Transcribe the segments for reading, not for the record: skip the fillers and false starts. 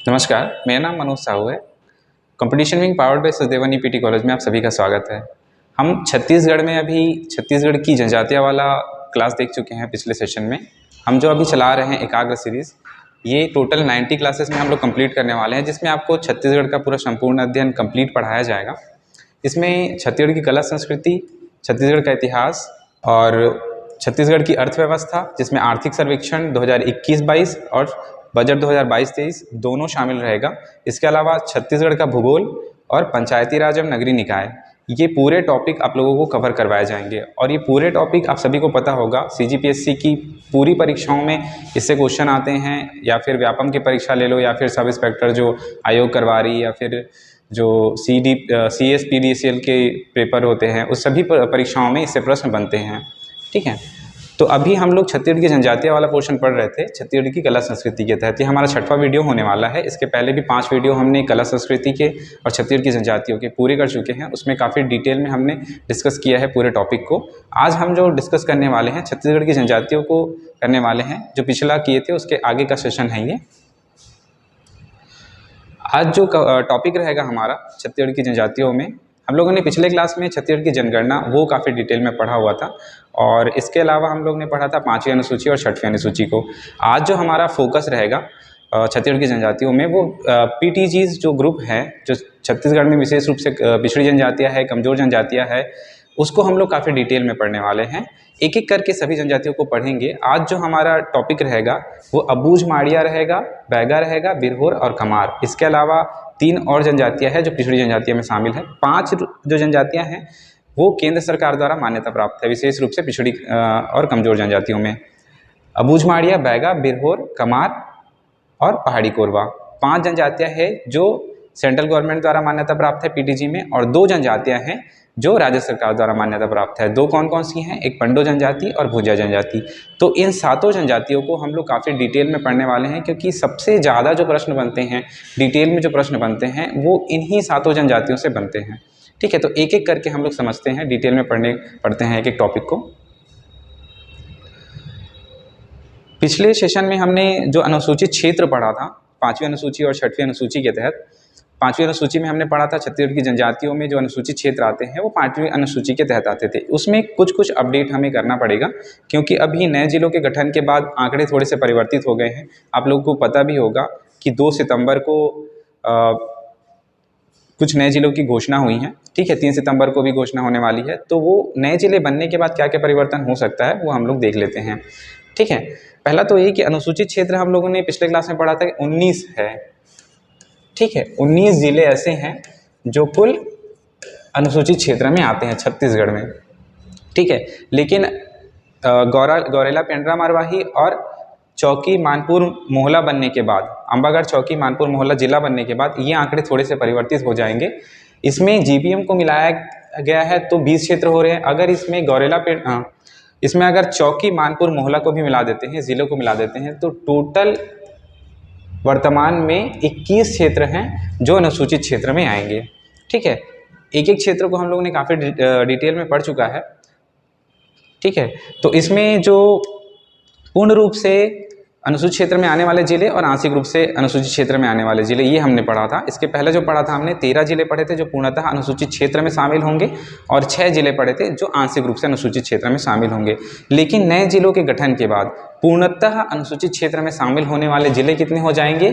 नमस्कार, मेरा नाम मनोज साहू है। Competition wing powered by Sachdevan EPT college में आप सभी का स्वागत है। हम छत्तीसगढ़ में अभी छत्तीसगढ़ की जनजातियाँ वाला क्लास देख चुके हैं पिछले सेशन में। हम जो अभी चला रहे हैं एकाग्र सीरीज़, ये टोटल 90 क्लासेस में हम लोग कंप्लीट करने वाले हैं, जिसमें आपको छत्तीसगढ़ का पूरा संपूर्ण अध्ययन कंप्लीट पढ़ाया जाएगा। इसमें छत्तीसगढ़ की कला संस्कृति, छत्तीसगढ़ का इतिहास और छत्तीसगढ़ की अर्थव्यवस्था, जिसमें आर्थिक सर्वेक्षण 2021-22 और बजट 2022-23 दोनों शामिल रहेगा। इसके अलावा छत्तीसगढ़ का भूगोल और पंचायती राज एवं नगरीय निकाय, ये पूरे टॉपिक आप लोगों को कवर करवाए जाएंगे। और ये पूरे टॉपिक आप सभी को पता होगा, सीजीपीएससी की पूरी परीक्षाओं में इससे क्वेश्चन आते हैं, या फिर व्यापम की परीक्षा ले लो, या फिर सब इंस्पेक्टर जो आयोग करवा रही, या फिर जो CSPDCL के पेपर होते हैं, उस सभी परीक्षाओं में इससे प्रश्न बनते हैं। ठीक है, तो अभी हम लोग छत्तीसगढ़ की जनजातियाँ वाला पोर्शन पढ़ रहे थे छत्तीसगढ़ की कला संस्कृति के तहत। ये हमारा 6वां वीडियो होने वाला है। इसके पहले भी 5 वीडियो हमने कला संस्कृति के और छत्तीसगढ़ की जनजातियों के पूरे कर चुके हैं। उसमें काफ़ी डिटेल में हमने डिस्कस किया है पूरे टॉपिक को। आज हम जो डिस्कस करने वाले हैं छत्तीसगढ़ की जनजातियों को करने वाले हैं, जो पिछला किए थे उसके आगे का सेशन है ये। आज जो टॉपिक रहेगा हमारा छत्तीसगढ़ की जनजातियों में, हम लोगों ने पिछले क्लास में छत्तीसगढ़ की जनगणना वो काफ़ी डिटेल में पढ़ा हुआ था, और इसके अलावा हम लोग ने पढ़ा था 5वीं अनुसूची और 6वीं अनुसूची को। आज जो हमारा फोकस रहेगा छत्तीसगढ़ की जनजातियों में, वो PTGs जो ग्रुप है, जो छत्तीसगढ़ में विशेष रूप से पिछड़ी जनजातियाँ है, कमज़ोर जनजातियाँ है, उसको हम लोग काफ़ी डिटेल में पढ़ने वाले हैं। एक एक करके सभी जनजातियों को पढ़ेंगे। आज जो हमारा टॉपिक रहेगा वो अबूझ माड़िया रहेगा, बैगा रहेगा, बिरहोर और कमार। इसके अलावा 3 और जनजातियाँ हैं जो पिछड़ी जनजातियों में शामिल है। 5 जो जनजातियाँ हैं वो केंद्र सरकार द्वारा मान्यता प्राप्त है, विशेष रूप से पिछड़ी और कमज़ोर जनजातियों में। अबूझ माड़िया, बैगा, बिरहोर, कमार और पहाड़ी कोरवा, 5 जनजातियाँ हैं जो सेंट्रल गवर्नमेंट द्वारा मान्यता प्राप्त है PTG में, और 2 जनजातियाँ हैं जो राज्य सरकार द्वारा मान्यता प्राप्त है। 2 कौन कौन सी हैं? एक पंडो जनजाति और भुजिया जनजाति। तो इन 7 जनजातियों को हम लोग काफ़ी डिटेल में पढ़ने वाले हैं, क्योंकि सबसे ज़्यादा जो प्रश्न बनते हैं, डिटेल में जो प्रश्न बनते हैं, वो इन्हीं 7 जनजातियों से बनते हैं। ठीक है, तो एक एक करके हम लोग समझते हैं, डिटेल में पढ़ते हैं एक एक टॉपिक को। पिछले सेशन में हमने जो अनुसूचित क्षेत्र पढ़ा था 5वीं अनुसूची और 6वीं अनुसूची के तहत, 5वीं अनुसूची में हमने पढ़ा था छत्तीसगढ़ की जनजातियों में जो अनुसूचित क्षेत्र आते हैं वो 5वीं अनुसूची के तहत आते थे। उसमें कुछ अपडेट हमें करना पड़ेगा, क्योंकि अभी नए जिलों के गठन के बाद आंकड़े थोड़े से परिवर्तित हो गए हैं। आप लोगों को पता भी होगा कि 2 सितंबर को कुछ नए जिलों की घोषणा हुई है। ठीक है, 3 सितंबर को भी घोषणा होने वाली है। तो वो नए जिले बनने के बाद क्या क्या परिवर्तन हो सकता है वो हम लोग देख लेते हैं। ठीक है, पहला तो ये कि अनुसूचित क्षेत्र हम लोगों ने पिछले क्लास में पढ़ा था 19 है। ठीक है, 19 जिले ऐसे हैं जो कुल अनुसूचित क्षेत्र में आते हैं छत्तीसगढ़ में। ठीक है, लेकिन गौरेला, पेंड्रा, मरवाही और चौकी, मानपुर, मोहला बनने के बाद, अंबागढ़, चौकी, मानपुर, मोहला जिला बनने के बाद ये आंकड़े थोड़े से परिवर्तित हो जाएंगे। इसमें GPM को मिलाया गया है तो 20 क्षेत्र हो रहे हैं। अगर इसमें इसमें अगर चौकी, मानपुर, मोहला को भी मिला देते हैं, जिलों को मिला देते हैं, तो टोटल वर्तमान में 21 क्षेत्र हैं जो अनुसूचित क्षेत्र में आएंगे। ठीक है, एक एक क्षेत्र को हम लोगों ने काफ़ी डिटेल में पढ़ चुका है। ठीक है, तो इसमें जो पूर्ण रूप से अनुसूचित क्षेत्र में आने वाले जिले और आंशिक रूप से अनुसूचित क्षेत्र में आने वाले जिले, ये हमने पढ़ा था। इसके पहले जो पढ़ा था हमने 13 जिले पढ़े थे जो पूर्णतः अनुसूचित क्षेत्र में शामिल होंगे, और 6 जिले पढ़े थे जो आंशिक रूप से अनुसूचित क्षेत्र में शामिल होंगे। लेकिन नए जिलों के गठन के बाद पूर्णतः अनुसूचित क्षेत्र में शामिल होने वाले जिले कितने हो जाएंगे?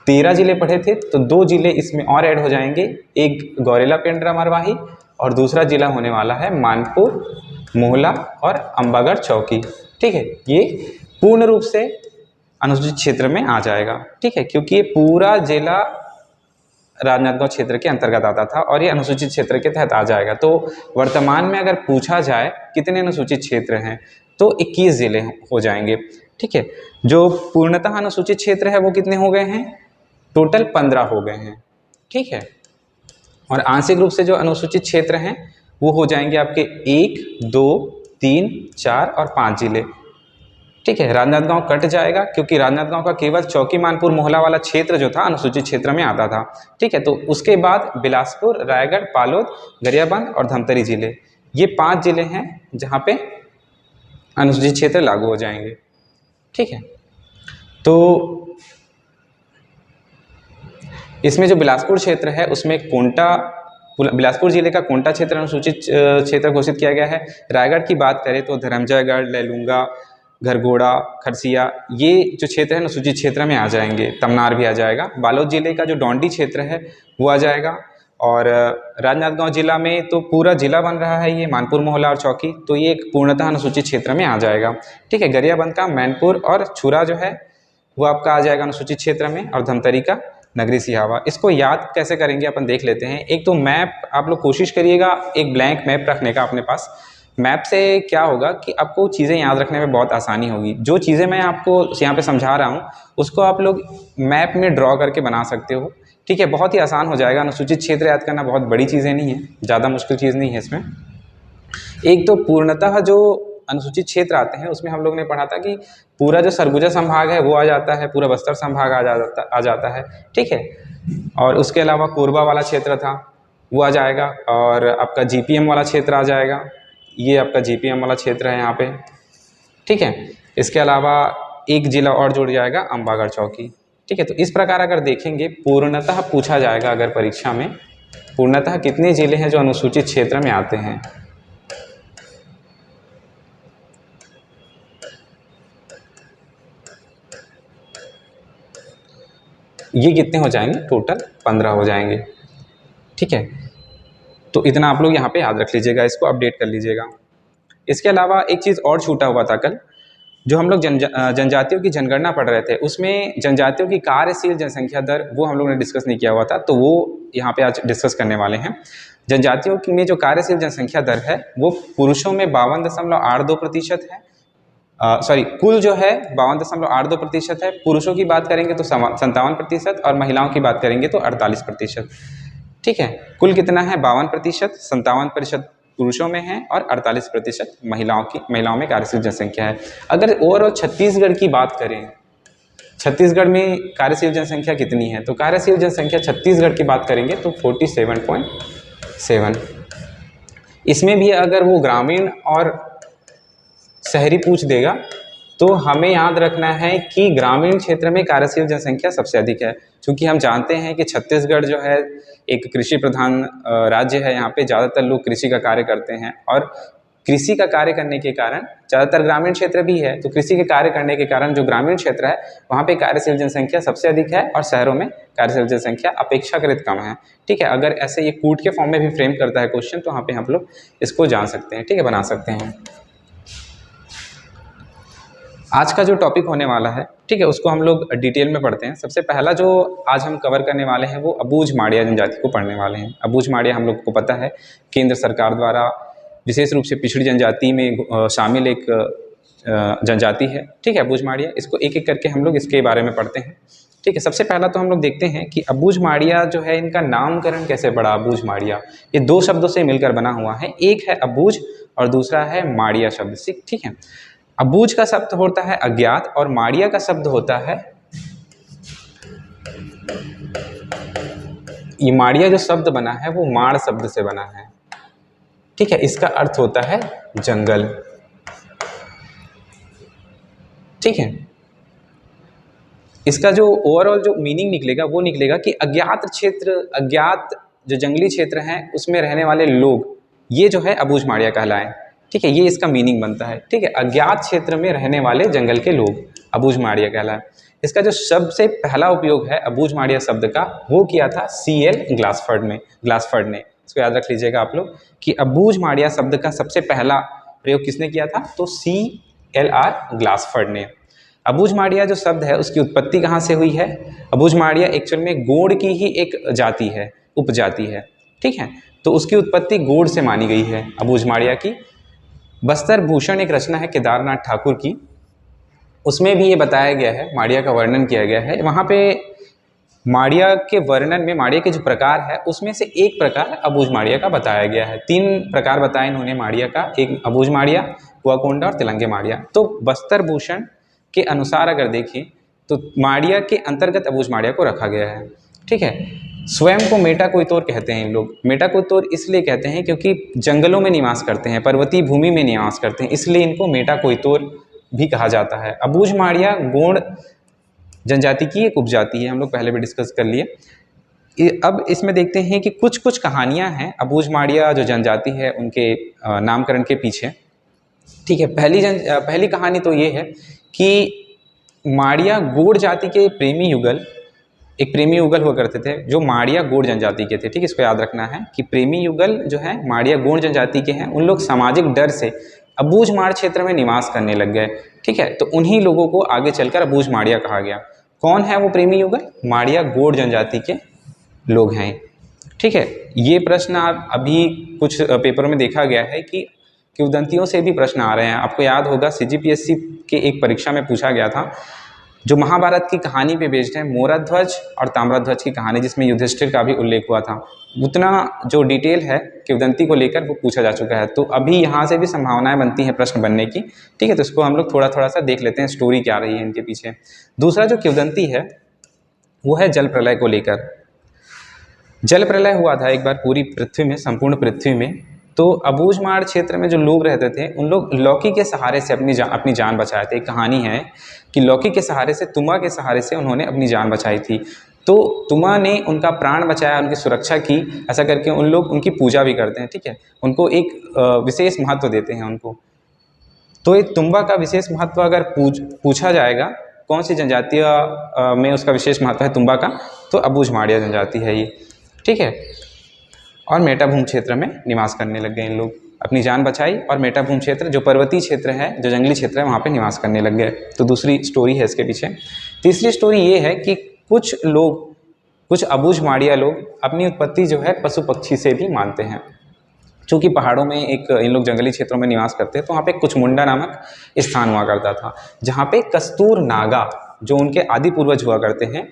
13 जिले पढ़े थे तो 2 जिले इसमें और ऐड हो जाएंगे, एक गौरेला, पेंड्रा, मरवाही, और दूसरा जिला होने वाला है मानपुर, मोहला और अंबागढ़, चौकी। ठीक है, ये पूर्ण रूप से अनुसूचित क्षेत्र में आ जाएगा। ठीक है, क्योंकि ये पूरा जिला राजनांदगांव क्षेत्र के अंतर्गत आता था और ये अनुसूचित क्षेत्र के तहत आ जाएगा। तो वर्तमान में अगर पूछा जाए कितने अनुसूचित क्षेत्र हैं तो 21 जिले हो जाएंगे। ठीक है, जो पूर्णतः अनुसूचित क्षेत्र है वो कितने हो गए हैं? टोटल 15 हो गए हैं। ठीक है, और आंशिक रूप से जो अनुसूचित क्षेत्र हैं वो हो जाएंगे आपके 1, 2, 3, 4 और 5 जिले। ठीक है, राजनांदगांव कट जाएगा क्योंकि राजनांदगांव का केवल चौकी, मानपुर, मोहला वाला क्षेत्र जो था अनुसूचित क्षेत्र में आता था। ठीक है, तो उसके बाद बिलासपुर, रायगढ़, पालोद, गरियाबंद और धमतरी जिले, ये 5 जिले हैं जहाँ पे अनुसूचित क्षेत्र लागू हो जाएंगे। ठीक है, तो इसमें जो बिलासपुर क्षेत्र है उसमें कोंटा, बिलासपुर जिले का कोंटा क्षेत्र अनुसूचित क्षेत्र घोषित किया गया है। रायगढ़ की बात करें तो धरमजयगढ़, लैलूंगा, घरघोड़ा, खरसिया, ये जो क्षेत्र है अनुसूचित क्षेत्र में आ जाएंगे। तमनार भी आ जाएगा। बालोद जिले का जो डोंडी क्षेत्र है वो आ जाएगा। और राजनांदगांव जिला में तो पूरा जिला बन रहा है ये, मानपुर, मोहला और चौकी, तो ये एक पूर्णतः अनुसूचित क्षेत्र में आ जाएगा। ठीक है, गरियाबंद का मैनपुर और छुरा जो है वो आपका आ जाएगा अनुसूचित क्षेत्र में। और धमतरी का नगरी सिहावा। इसको याद कैसे करेंगे अपन देख लेते हैं। एक तो मैप आप लोग कोशिश करिएगा एक ब्लैंक मैप रखने का अपने पास। मैप से क्या होगा कि आपको चीज़ें याद रखने में बहुत आसानी होगी। जो चीज़ें मैं आपको यहाँ पे समझा रहा हूँ उसको आप लोग मैप में ड्रॉ करके बना सकते हो। ठीक है, बहुत ही आसान हो जाएगा। अनुसूचित क्षेत्र याद करना बहुत बड़ी चीज़ें नहीं है, ज़्यादा मुश्किल चीज़ नहीं है इसमें। एक तो पूर्णतः जो अनुसूचित क्षेत्र आते हैं उसमें हम लोग ने पढ़ा था कि पूरा जो सरगुजा संभाग है वो आ जाता है, पूरा बस्तर संभाग आ जाता है। ठीक है, और उसके अलावा कोरबा वाला क्षेत्र था वो आ जाएगा, और आपका जीपीएम वाला क्षेत्र आ जाएगा। ये आपका जीपीएम वाला क्षेत्र है यहाँ पे। ठीक है, इसके अलावा एक जिला और जुड़ जाएगा, अम्बागढ़ चौकी। ठीक है, तो इस प्रकार अगर देखेंगे पूर्णतः पूछा जाएगा अगर परीक्षा में, पूर्णतः कितने जिले हैं जो अनुसूचित क्षेत्र में आते हैं। ये कितने हो जाएंगे, टोटल 15 हो जाएंगे। ठीक है, तो इतना आप लोग यहाँ पे याद रख लीजिएगा, इसको अपडेट कर लीजिएगा। इसके अलावा एक चीज़ और छूटा हुआ था कल, जो हम लोग जनजातियों की जनगणना पढ़ रहे थे, उसमें जनजातियों की कार्यशील जनसंख्या दर वो हम लोग ने डिस्कस नहीं किया हुआ था, तो वो यहाँ पे आज डिस्कस करने वाले हैं। जनजातियों में जो कार्यशील जनसंख्या दर है वो पुरुषों में 52.82% है। सॉरी, कुल जो है 52.82% है। पुरुषों की बात करेंगे तो 57% और महिलाओं की बात करेंगे तो 48%। ठीक है, कुल कितना है 52%, 57% पुरुषों में है और 48% महिलाओं में कार्यशील जनसंख्या है। अगर ओवरऑल छत्तीसगढ़ की बात करें, छत्तीसगढ़ में कार्यशील जनसंख्या कितनी है, तो कार्यशील जनसंख्या छत्तीसगढ़ की बात करेंगे तो 47.7। इसमें भी अगर वो ग्रामीण और शहरी पूछ देगा तो हमें याद रखना है कि ग्रामीण क्षेत्र में कार्यशील जनसंख्या सबसे अधिक है, क्योंकि हम जानते हैं कि छत्तीसगढ़ जो है एक कृषि प्रधान राज्य है। यहाँ पे ज़्यादातर लोग कृषि का कार्य करते हैं और कृषि का कार्य करने के कारण ज़्यादातर ग्रामीण क्षेत्र भी है, तो कृषि के कार्य करने के कारण जो ग्रामीण क्षेत्र है वहाँ पे कार्यशील जनसंख्या सबसे अधिक है और शहरों में कार्यशील जनसंख्या अपेक्षाकृत कम है। ठीक है, अगर ऐसे ये कूट के फॉर्म में भी फ्रेम करता है क्वेश्चन तो वहाँ पे हम लोग इसको जान सकते हैं। ठीक है, बना सकते हैं। आज का जो टॉपिक होने वाला है, ठीक है, उसको हम लोग डिटेल में पढ़ते हैं। सबसे पहला जो आज हम कवर करने वाले हैं वो अबूझ माड़िया जनजाति को पढ़ने वाले हैं। अबूझ माड़िया हम लोग को पता है केंद्र सरकार द्वारा विशेष रूप से पिछड़ी जनजाति में शामिल एक जनजाति है। ठीक है, अबूझ माड़िया, इसको एक एक करके हम लोग इसके बारे में पढ़ते हैं। ठीक है, सबसे पहला तो हम लोग देखते हैं कि अबूझ माड़िया जो है इनका नामकरण कैसे पड़ा। अबूझ माड़िया ये दो शब्दों से मिलकर बना हुआ है, एक है अबूझ और दूसरा है माड़िया शब्द से। ठीक है, अबूझ का शब्द होता है अज्ञात और माड़िया का शब्द होता है, ये माड़िया जो शब्द बना है वो माड़ शब्द से बना है। ठीक है, इसका अर्थ होता है जंगल। ठीक है, इसका जो ओवरऑल जो मीनिंग निकलेगा वो निकलेगा कि अज्ञात क्षेत्र, अज्ञात जो जंगली क्षेत्र हैं उसमें रहने वाले लोग, ये जो है अबूझ माड़िया कहलाए। ठीक है, ये इसका मीनिंग बनता है। ठीक है, अज्ञात क्षेत्र में रहने वाले जंगल के लोग अबूझ माड़िया कहलाए। इसका जो सबसे पहला उपयोग है अबूझ माड़िया शब्द का वो किया था CL ग्लासफर्ड ने। इसको याद रख लीजिएगा आप लोग कि अबूझ माड़िया शब्द का सबसे पहला प्रयोग किसने किया था, तो CLR ग्लासफर्ड ने। अबूझ माड़िया जो शब्द है उसकी उत्पत्ति कहाँ से हुई है। अबूझ माड़िया एक्चुअल में गोंड की ही एक जाति है, उपजाति है। ठीक है, तो उसकी उत्पत्ति गोंड से मानी गई है अबूझ माड़िया की। बस्तर भूषण एक रचना है केदारनाथ ठाकुर की, उसमें भी ये बताया गया है, माड़िया का वर्णन किया गया है। वहाँ पे माड़िया के वर्णन में माड़िया के जो प्रकार है उसमें से एक प्रकार अबूझ माड़िया का बताया गया है। 3 प्रकार बताए इन्होंने माड़िया का, एक अबूझ माड़िया, कुआकोंडा और तिलंगे माड़िया। तो बस्तर भूषण के अनुसार अगर देखें तो माड़िया के अंतर्गत अबूझ माड़िया को रखा गया है। ठीक है, स्वयं को मेटाकोयतोर कहते हैं इन लोग। मेटाकोयतोर इसलिए कहते हैं क्योंकि जंगलों में निवास करते हैं, पर्वतीय भूमि में निवास करते हैं, इसलिए इनको मेटाकोयतोर भी कहा जाता है। अबूझ माड़िया गोंड जनजाति की एक उपजाति है, हम लोग पहले भी डिस्कस कर लिए। अब इसमें देखते हैं कि कुछ कुछ कहानियां हैं अबूझ माड़िया जो जनजाति है उनके नामकरण के पीछे। ठीक है, पहली कहानी तो ये है कि माड़िया गोंड जाति के प्रेमी युगल, एक प्रेमी युगल हुआ करते थे जो माड़िया गोंड जनजाति के थे। ठीक है, इसको याद रखना है कि प्रेमी युगल जो है माड़िया गोंड जनजाति के हैं, उन लोग सामाजिक डर से अबूझ माड़ क्षेत्र में निवास करने लग गए। ठीक है, तो उन्हीं लोगों को आगे चलकर अबूझ माड़िया कहा गया। कौन है वो प्रेमी युगल? माड़िया गोंड जनजाति के लोग हैं। ठीक है, ये प्रश्न आप अभी कुछ पेपरों में देखा गया है कि किंवदंतियों से भी प्रश्न आ रहे हैं। आपको याद होगा CGPSC के एक परीक्षा में पूछा गया था जो महाभारत की कहानी पे बेस्ड है, मोराध्वज और ताम्रध्वज की कहानी, जिसमें युधिष्ठिर का भी उल्लेख हुआ था। उतना जो डिटेल है किंवदंती को लेकर वो पूछा जा चुका है, तो अभी यहाँ से भी संभावनाएं बनती हैं प्रश्न बनने की। ठीक है, तो इसको हम लोग थोड़ा थोड़ा सा देख लेते हैं स्टोरी क्या रही है इनके पीछे। दूसरा जो किंवदंती है वो है जल प्रलय को लेकर। जल प्रलय हुआ था एक बार पूरी पृथ्वी में, संपूर्ण पृथ्वी में। तो अबूझ माड़ क्षेत्र में जो लोग रहते थे उन लोग लौकी के सहारे से अपनी जान बचाए थे। एक कहानी है कि लौकी के सहारे से, तुमा के सहारे से उन्होंने अपनी जान बचाई थी। तो तुमा ने उनका प्राण बचाया, उनकी सुरक्षा की। ऐसा करके उन लोग उनकी पूजा भी करते हैं। ठीक है, उनको एक विशेष महत्व देते हैं उनको। तो एक तुम्बा का विशेष महत्व अगर पूछा जाएगा कौन सी जनजातीय में उसका विशेष महत्व है तुम्बा का, तो अबूझ माड़िया जनजाति है ये। ठीक है, और मेटाभूमि क्षेत्र में निवास करने लग गए इन लोग, अपनी जान बचाई और मेटाभूमि क्षेत्र जो पर्वतीय क्षेत्र है, जो जंगली क्षेत्र है, वहाँ पे निवास करने लग गए। तो दूसरी स्टोरी है इसके पीछे। तीसरी स्टोरी ये है कि कुछ अबूझ माड़िया लोग अपनी उत्पत्ति जो है पशु पक्षी से भी मानते हैं। चूँकि पहाड़ों में इन लोग जंगली क्षेत्रों में निवास करते हैं, तो वहाँ पे कुचमुंडा नामक स्थान हुआ करता था, जहाँ पे कस्तूर नागा जो उनके आदि पूर्वज हुआ करते हैं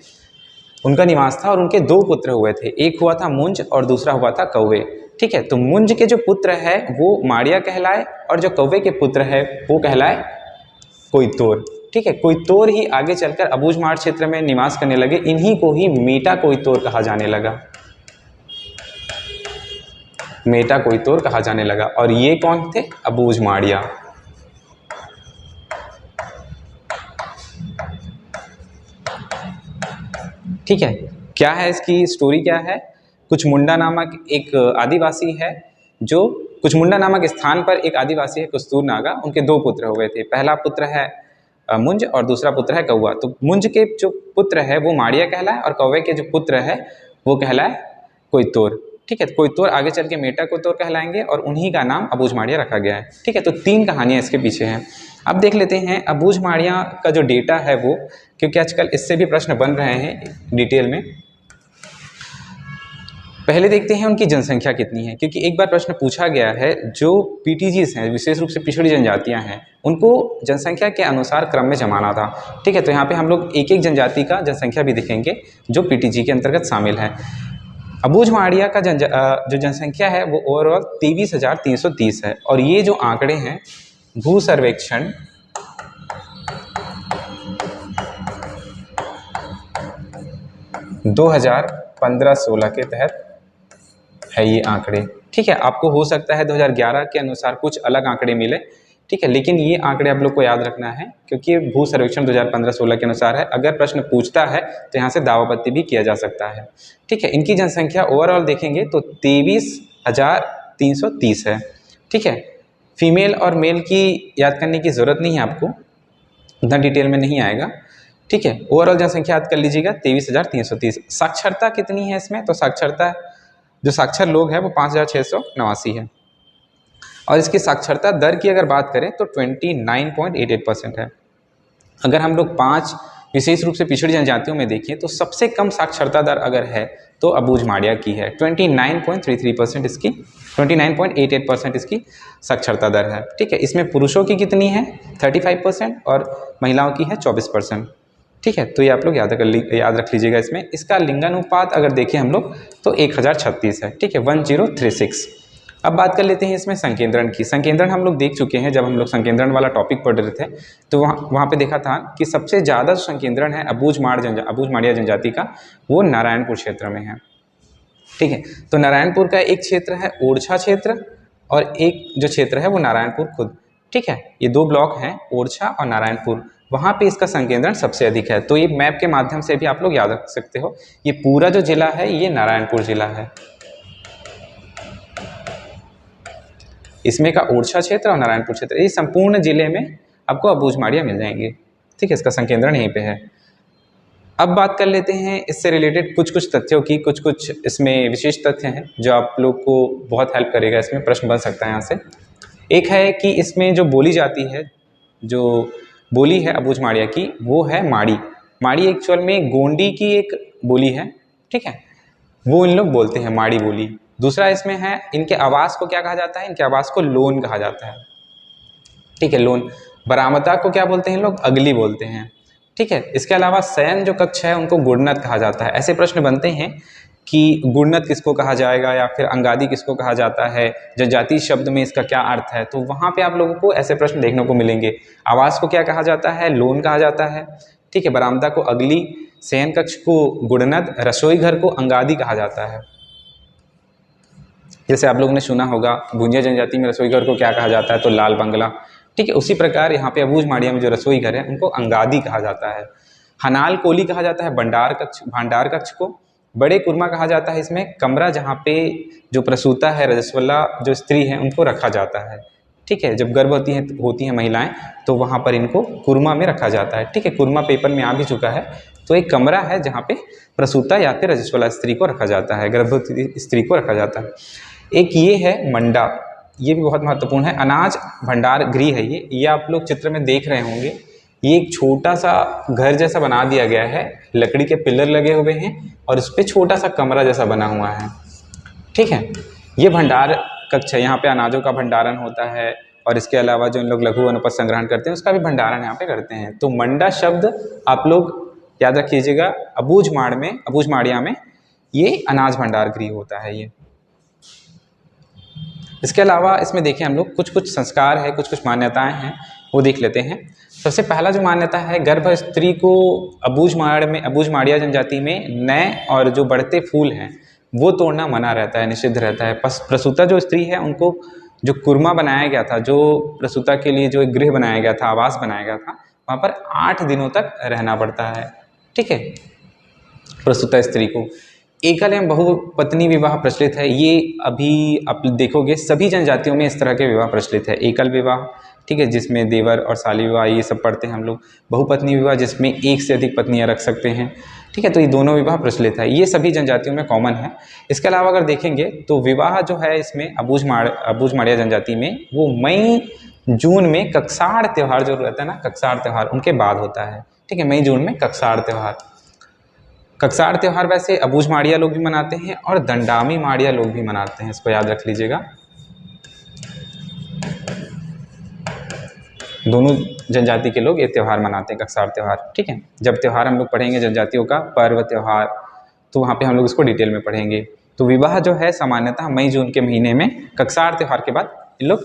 उनका निवास था। और उनके दो पुत्र हुए थे, एक हुआ था मुंज और दूसरा हुआ था कौवे। ठीक है, तो मुंज के जो पुत्र है वो माड़िया कहलाए और जो कौवे के पुत्र है वो कहलाए कोइतोर। ठीक है, कोइतोर ही आगे चलकर अबूझ माड़ क्षेत्र में निवास करने लगे। इन्हीं को ही मेटा कोइतोर कहा जाने लगा, मेटा कोइतोर कहा जाने लगा। और ये कौन थे? अबूझ माड़िया। ठीक है, क्या है इसकी स्टोरी क्या है? कुचमुंडा नामक एक आदिवासी है, जो कुचमुंडा नामक स्थान पर एक आदिवासी है कस्तूर नागा, उनके दो पुत्र हुए थे। पहला पुत्र है मुंज और दूसरा पुत्र है कौवा। तो मुंज के जो पुत्र है वो माड़िया कहलाए और कौवे के जो पुत्र है वो कहलाए कोइतोर। ठीक है, कोइतोर आगे चल के मेटा कोइतोर कहलाएंगे और उन्हीं का नाम अबूझ माड़िया रखा गया है। ठीक है, तो तीन कहानियाँ इसके पीछे हैं। अब देख लेते हैं अबूझ माड़िया का जो डेटा है वो, क्योंकि आजकल इससे भी प्रश्न बन रहे हैं डिटेल में। पहले देखते हैं उनकी जनसंख्या कितनी है, क्योंकि एक बार प्रश्न पूछा गया है जो PTGs हैं, विशेष रूप से पिछड़ी जनजातियां हैं, उनको जनसंख्या के अनुसार क्रम में जमाना था। ठीक है, तो यहाँ पे हम लोग एक एक जनजाति का जनसंख्या भी देखेंगे जो PTG के अंतर्गत शामिल है। अबूझ माड़िया का जो जनसंख्या है वो ओवरऑल 23,330 है। और ये जो आंकड़े हैं भू सर्वेक्षण 2015-16 के तहत है ये आंकड़े। ठीक है, आपको हो सकता है 2011 के अनुसार कुछ अलग आंकड़े मिले। ठीक है, लेकिन ये आंकड़े आप लोग को याद रखना है क्योंकि ये भू सर्वेक्षण 2015-16 के अनुसार है। अगर प्रश्न पूछता है तो यहाँ से दावापत्ती भी किया जा सकता है। ठीक है, इनकी जनसंख्या ओवरऑल देखेंगे तो 23,330 है। ठीक है, फीमेल और मेल की याद करने की ज़रूरत नहीं है आपको, उतना डिटेल में नहीं आएगा। ठीक है, ओवरऑल जनसंख्या याद कर लीजिएगा 23,330। साक्षरता कितनी है इसमें? तो साक्षरता, जो साक्षर लोग हैं वो 5,689 है। और इसकी साक्षरता दर की अगर बात करें तो 29.88% है। अगर हम लोग 5 विशेष रूप से पिछड़ी जनजातियों में देखें तो सबसे कम साक्षरता दर अगर है तो अबूझ माड़िया की है। 29.33% इसकी, 29.88% इसकी साक्षरता दर है। ठीक है, इसमें पुरुषों की कितनी है? 35% और महिलाओं की है 24%। ठीक है, तो ये आप लोग याद रख लीजिएगा। इसमें इसका लिंगानुपात अगर देखें हम लोग तो 1036 है। ठीक है, 1036। अब बात कर लेते हैं इसमें संकेंद्रण की। संकेंद्रण हम लोग देख चुके हैं जब हम लोग संकेंद्रण वाला टॉपिक पढ़ रहे थे, तो वहाँ पे देखा था कि सबसे ज़्यादा संकेंद्रण है अबूझ माड़िया जनजाति का, वो नारायणपुर क्षेत्र में है। ठीक है, तो नारायणपुर का एक क्षेत्र है ओरछा क्षेत्र और एक जो क्षेत्र है वो नारायणपुर खुद। ठीक है, ये दो ब्लॉक हैं ओरछा और नारायणपुर। वहाँ पे इसका संकेंद्रण सबसे अधिक है। तो ये मैप के माध्यम से भी आप लोग याद रख सकते हो। ये पूरा जो जिला है ये नारायणपुर जिला है, इसमें का ओरछा क्षेत्र और नारायणपुर क्षेत्र, ये संपूर्ण जिले में आपको अबूझमाड़िया मिल जाएंगे। ठीक है, इसका संकेंद्रण यहीं पे है। अब बात कर लेते हैं इससे रिलेटेड कुछ तथ्यों की। कुछ इसमें विशेष तथ्य हैं जो आप लोग को बहुत हेल्प करेगा, इसमें प्रश्न बन सकता है यहाँ से। एक है कि इसमें जो बोली जाती है, जो बोली है अबूझमाड़िया की, वो है माड़ी। माड़ी एक्चुअल में गोंडी की एक बोली है, ठीक है, वो इन लोग बोलते हैं माड़ी बोली। दूसरा इसमें है, इनके आवास को क्या कहा जाता है, इनके आवास को लोन कहा जाता है। ठीक है, लोन। बरामदा को क्या बोलते हैं इन लोग, अगली बोलते हैं। ठीक है, इसके अलावा शयन जो कक्ष है उनको गुड़नत कहा जाता है। ऐसे प्रश्न बनते हैं कि गुड़नत किसको कहा जाएगा या फिर अंगादि किसको कहा जाता है, जनजाति शब्द में इसका क्या अर्थ है, तो वहाँ पे आप लोगों को ऐसे प्रश्न देखने को मिलेंगे। आवास को क्या कहा जाता है, लोन कहा जाता है। ठीक है, बरामदा को अगली, शयन कक्ष को गुड़नत, रसोई घर को अंगादि कहा जाता है। जैसे आप लोगों ने सुना होगा भुंजिया जनजाति में रसोई घर को क्या कहा जाता है, तो लाल बंगला। ठीक है, उसी प्रकार यहाँ पे अबूझमाड़िया में जो रसोई घर है उनको अंगादि कहा जाता है। हनाल कोली कहा जाता है भांडार कक्ष को। बड़े कुरमा कहा जाता है इसमें कमरा जहाँ पे जो प्रसूता है, रजस्वला जो स्त्री है, उनको रखा जाता है। ठीक है, जब गर्भवती होती हैं महिलाएं तो वहाँ पर इनको कुरमा में रखा जाता है। ठीक है, कुरमा पेपर में आ भी चुका है। तो एक कमरा है जहाँ पे प्रसूता या फिर रजस्वला स्त्री को रखा जाता है, गर्भवती स्त्री को रखा जाता है। एक ये है मंडा, ये भी बहुत महत्वपूर्ण है। अनाज भंडार गृह है ये आप लोग चित्र में देख रहे होंगे। ये एक छोटा सा घर जैसा बना दिया गया है, लकड़ी के पिलर लगे हुए हैं और उस पर छोटा सा कमरा जैसा बना हुआ है। ठीक है, ये भंडार कक्ष है, यहाँ पे अनाजों का भंडारण होता है और इसके अलावा जो इन लोग लघु वनोपज संग्रहण करते हैं उसका भी भंडारण यहाँ पे करते हैं। तो मंडा शब्द आप लोग याद रखिएगा, अबूझमाड़िया में ये अनाज भंडार गृह होता है ये। इसके अलावा इसमें देखें हम लोग कुछ संस्कार है, कुछ मान्यताएं हैं, वो देख लेते हैं। सबसे पहला जो मान्यता है, गर्भ स्त्री को अबूझमाड़िया जनजाति में नए और जो बढ़ते फूल हैं वो तोड़ना मना रहता है, निषिद्ध रहता है। प्रसूता जो स्त्री है उनको जो कुरमा बनाया गया था, जो प्रसूता के लिए जो एक गृह बनाया गया था, आवास बनाया गया था, वहाँ पर 8 दिनों तक रहना पड़ता है। ठीक है, प्रसूता स्त्री को। एकल एवं बहुपत्नी विवाह प्रचलित है, ये अभी आप देखोगे सभी जनजातियों में इस तरह के विवाह प्रचलित है। एकल विवाह, ठीक है, जिसमें देवर और साली विवाह ये सब पढ़ते हैं हम लोग। बहुपत्नी विवाह जिसमें एक से अधिक पत्नियां रख सकते हैं। ठीक है, तो ये दोनों विवाह प्रचलित है, ये सभी जनजातियों में कॉमन है। इसके अलावा अगर देखेंगे तो विवाह जो है इसमें अबूझमाड़िया जनजाति में वो मई जून में कक्साड़ त्यौहार जो रहता है ना, कक्साड़ त्यौहार उनके बाद होता है। ठीक है, मई जून में कक्साड़ त्यौहार वैसे अबूझमाड़िया लोग भी मनाते हैं और दंडामी माड़िया लोग भी मनाते हैं, इसको याद रख लीजिएगा। दोनों जनजाति के लोग ये त्यौहार मनाते हैं, कक्साड़ त्यौहार। ठीक है, जब त्यौहार हम लोग पढ़ेंगे जनजातियों का पर्व त्यौहार, तो वहाँ पे हम लोग इसको डिटेल में पढ़ेंगे। तो विवाह जो है सामान्यतः मई जून के महीने में कक्साड़ त्यौहार के बाद इन लोग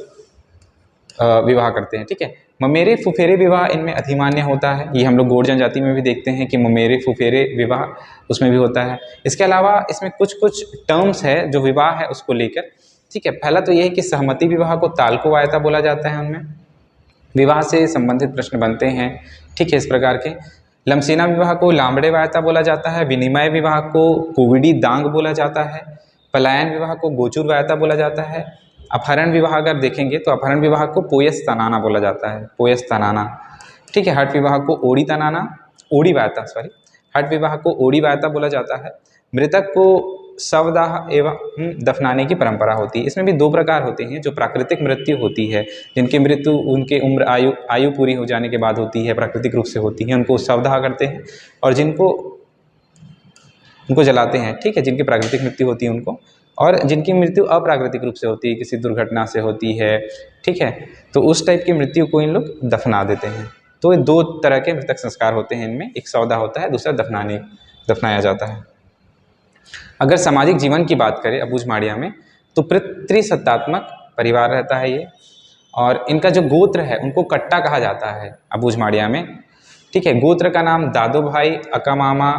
विवाह करते हैं। ठीक है, ममेरे फुफेरे विवाह इनमें अधिमान्य होता है, ये हम लोग गोंड जनजाति में भी देखते हैं कि ममेरे फुफेरे विवाह उसमें भी होता है। इसके अलावा इसमें कुछ टर्म्स है जो विवाह है उसको लेकर। ठीक है, पहला तो ये है कि सहमति विवाह को तालको वायता बोला जाता है, उनमें विवाह से संबंधित प्रश्न बनते हैं। ठीक है, इस प्रकार के। लमसेना विवाह को लांबड़े वायता बोला जाता है, विनिमय विवाह को कोविडी दांग बोला जाता है, पलायन विवाह को गोचुर वायता बोला जाता है। अपहरण विवाह अगर देखेंगे तो अपहरण विवाह को पोयस तनाना बोला जाता है, पोयस तनाना। ठीक है, हट विवाह को ओड़ी वायता हट विवाह को ओड़ी वायता बोला जाता है। मृतक को शवदाह एवं दफनाने की परंपरा होती है। इसमें भी 2 प्रकार होते हैं, जो प्राकृतिक मृत्यु होती है, जिनकी मृत्यु उनके उम्र आयु पूरी हो जाने के बाद होती है, प्राकृतिक रूप से होती है, उनको शवदाह करते हैं, और उनको जलाते हैं। ठीक है, जिनकी प्राकृतिक मृत्यु होती है उनको, और जिनकी मृत्यु अप्राकृतिक रूप से होती है, किसी दुर्घटना से होती है। ठीक है, तो उस टाइप की मृत्यु को इन लोग दफना देते हैं। तो ये 2 तरह के मृतक संस्कार होते हैं इनमें, एक सौदा होता है, दूसरा दफनाया जाता है। अगर सामाजिक जीवन की बात करें अबूझमाड़िया में, तो पितृसत्तात्मक परिवार रहता है ये, और इनका जो गोत्र है उनको कट्टा कहा जाता है अबूझमाड़िया में। ठीक है, गोत्र का नाम दादो भाई, अकामामा,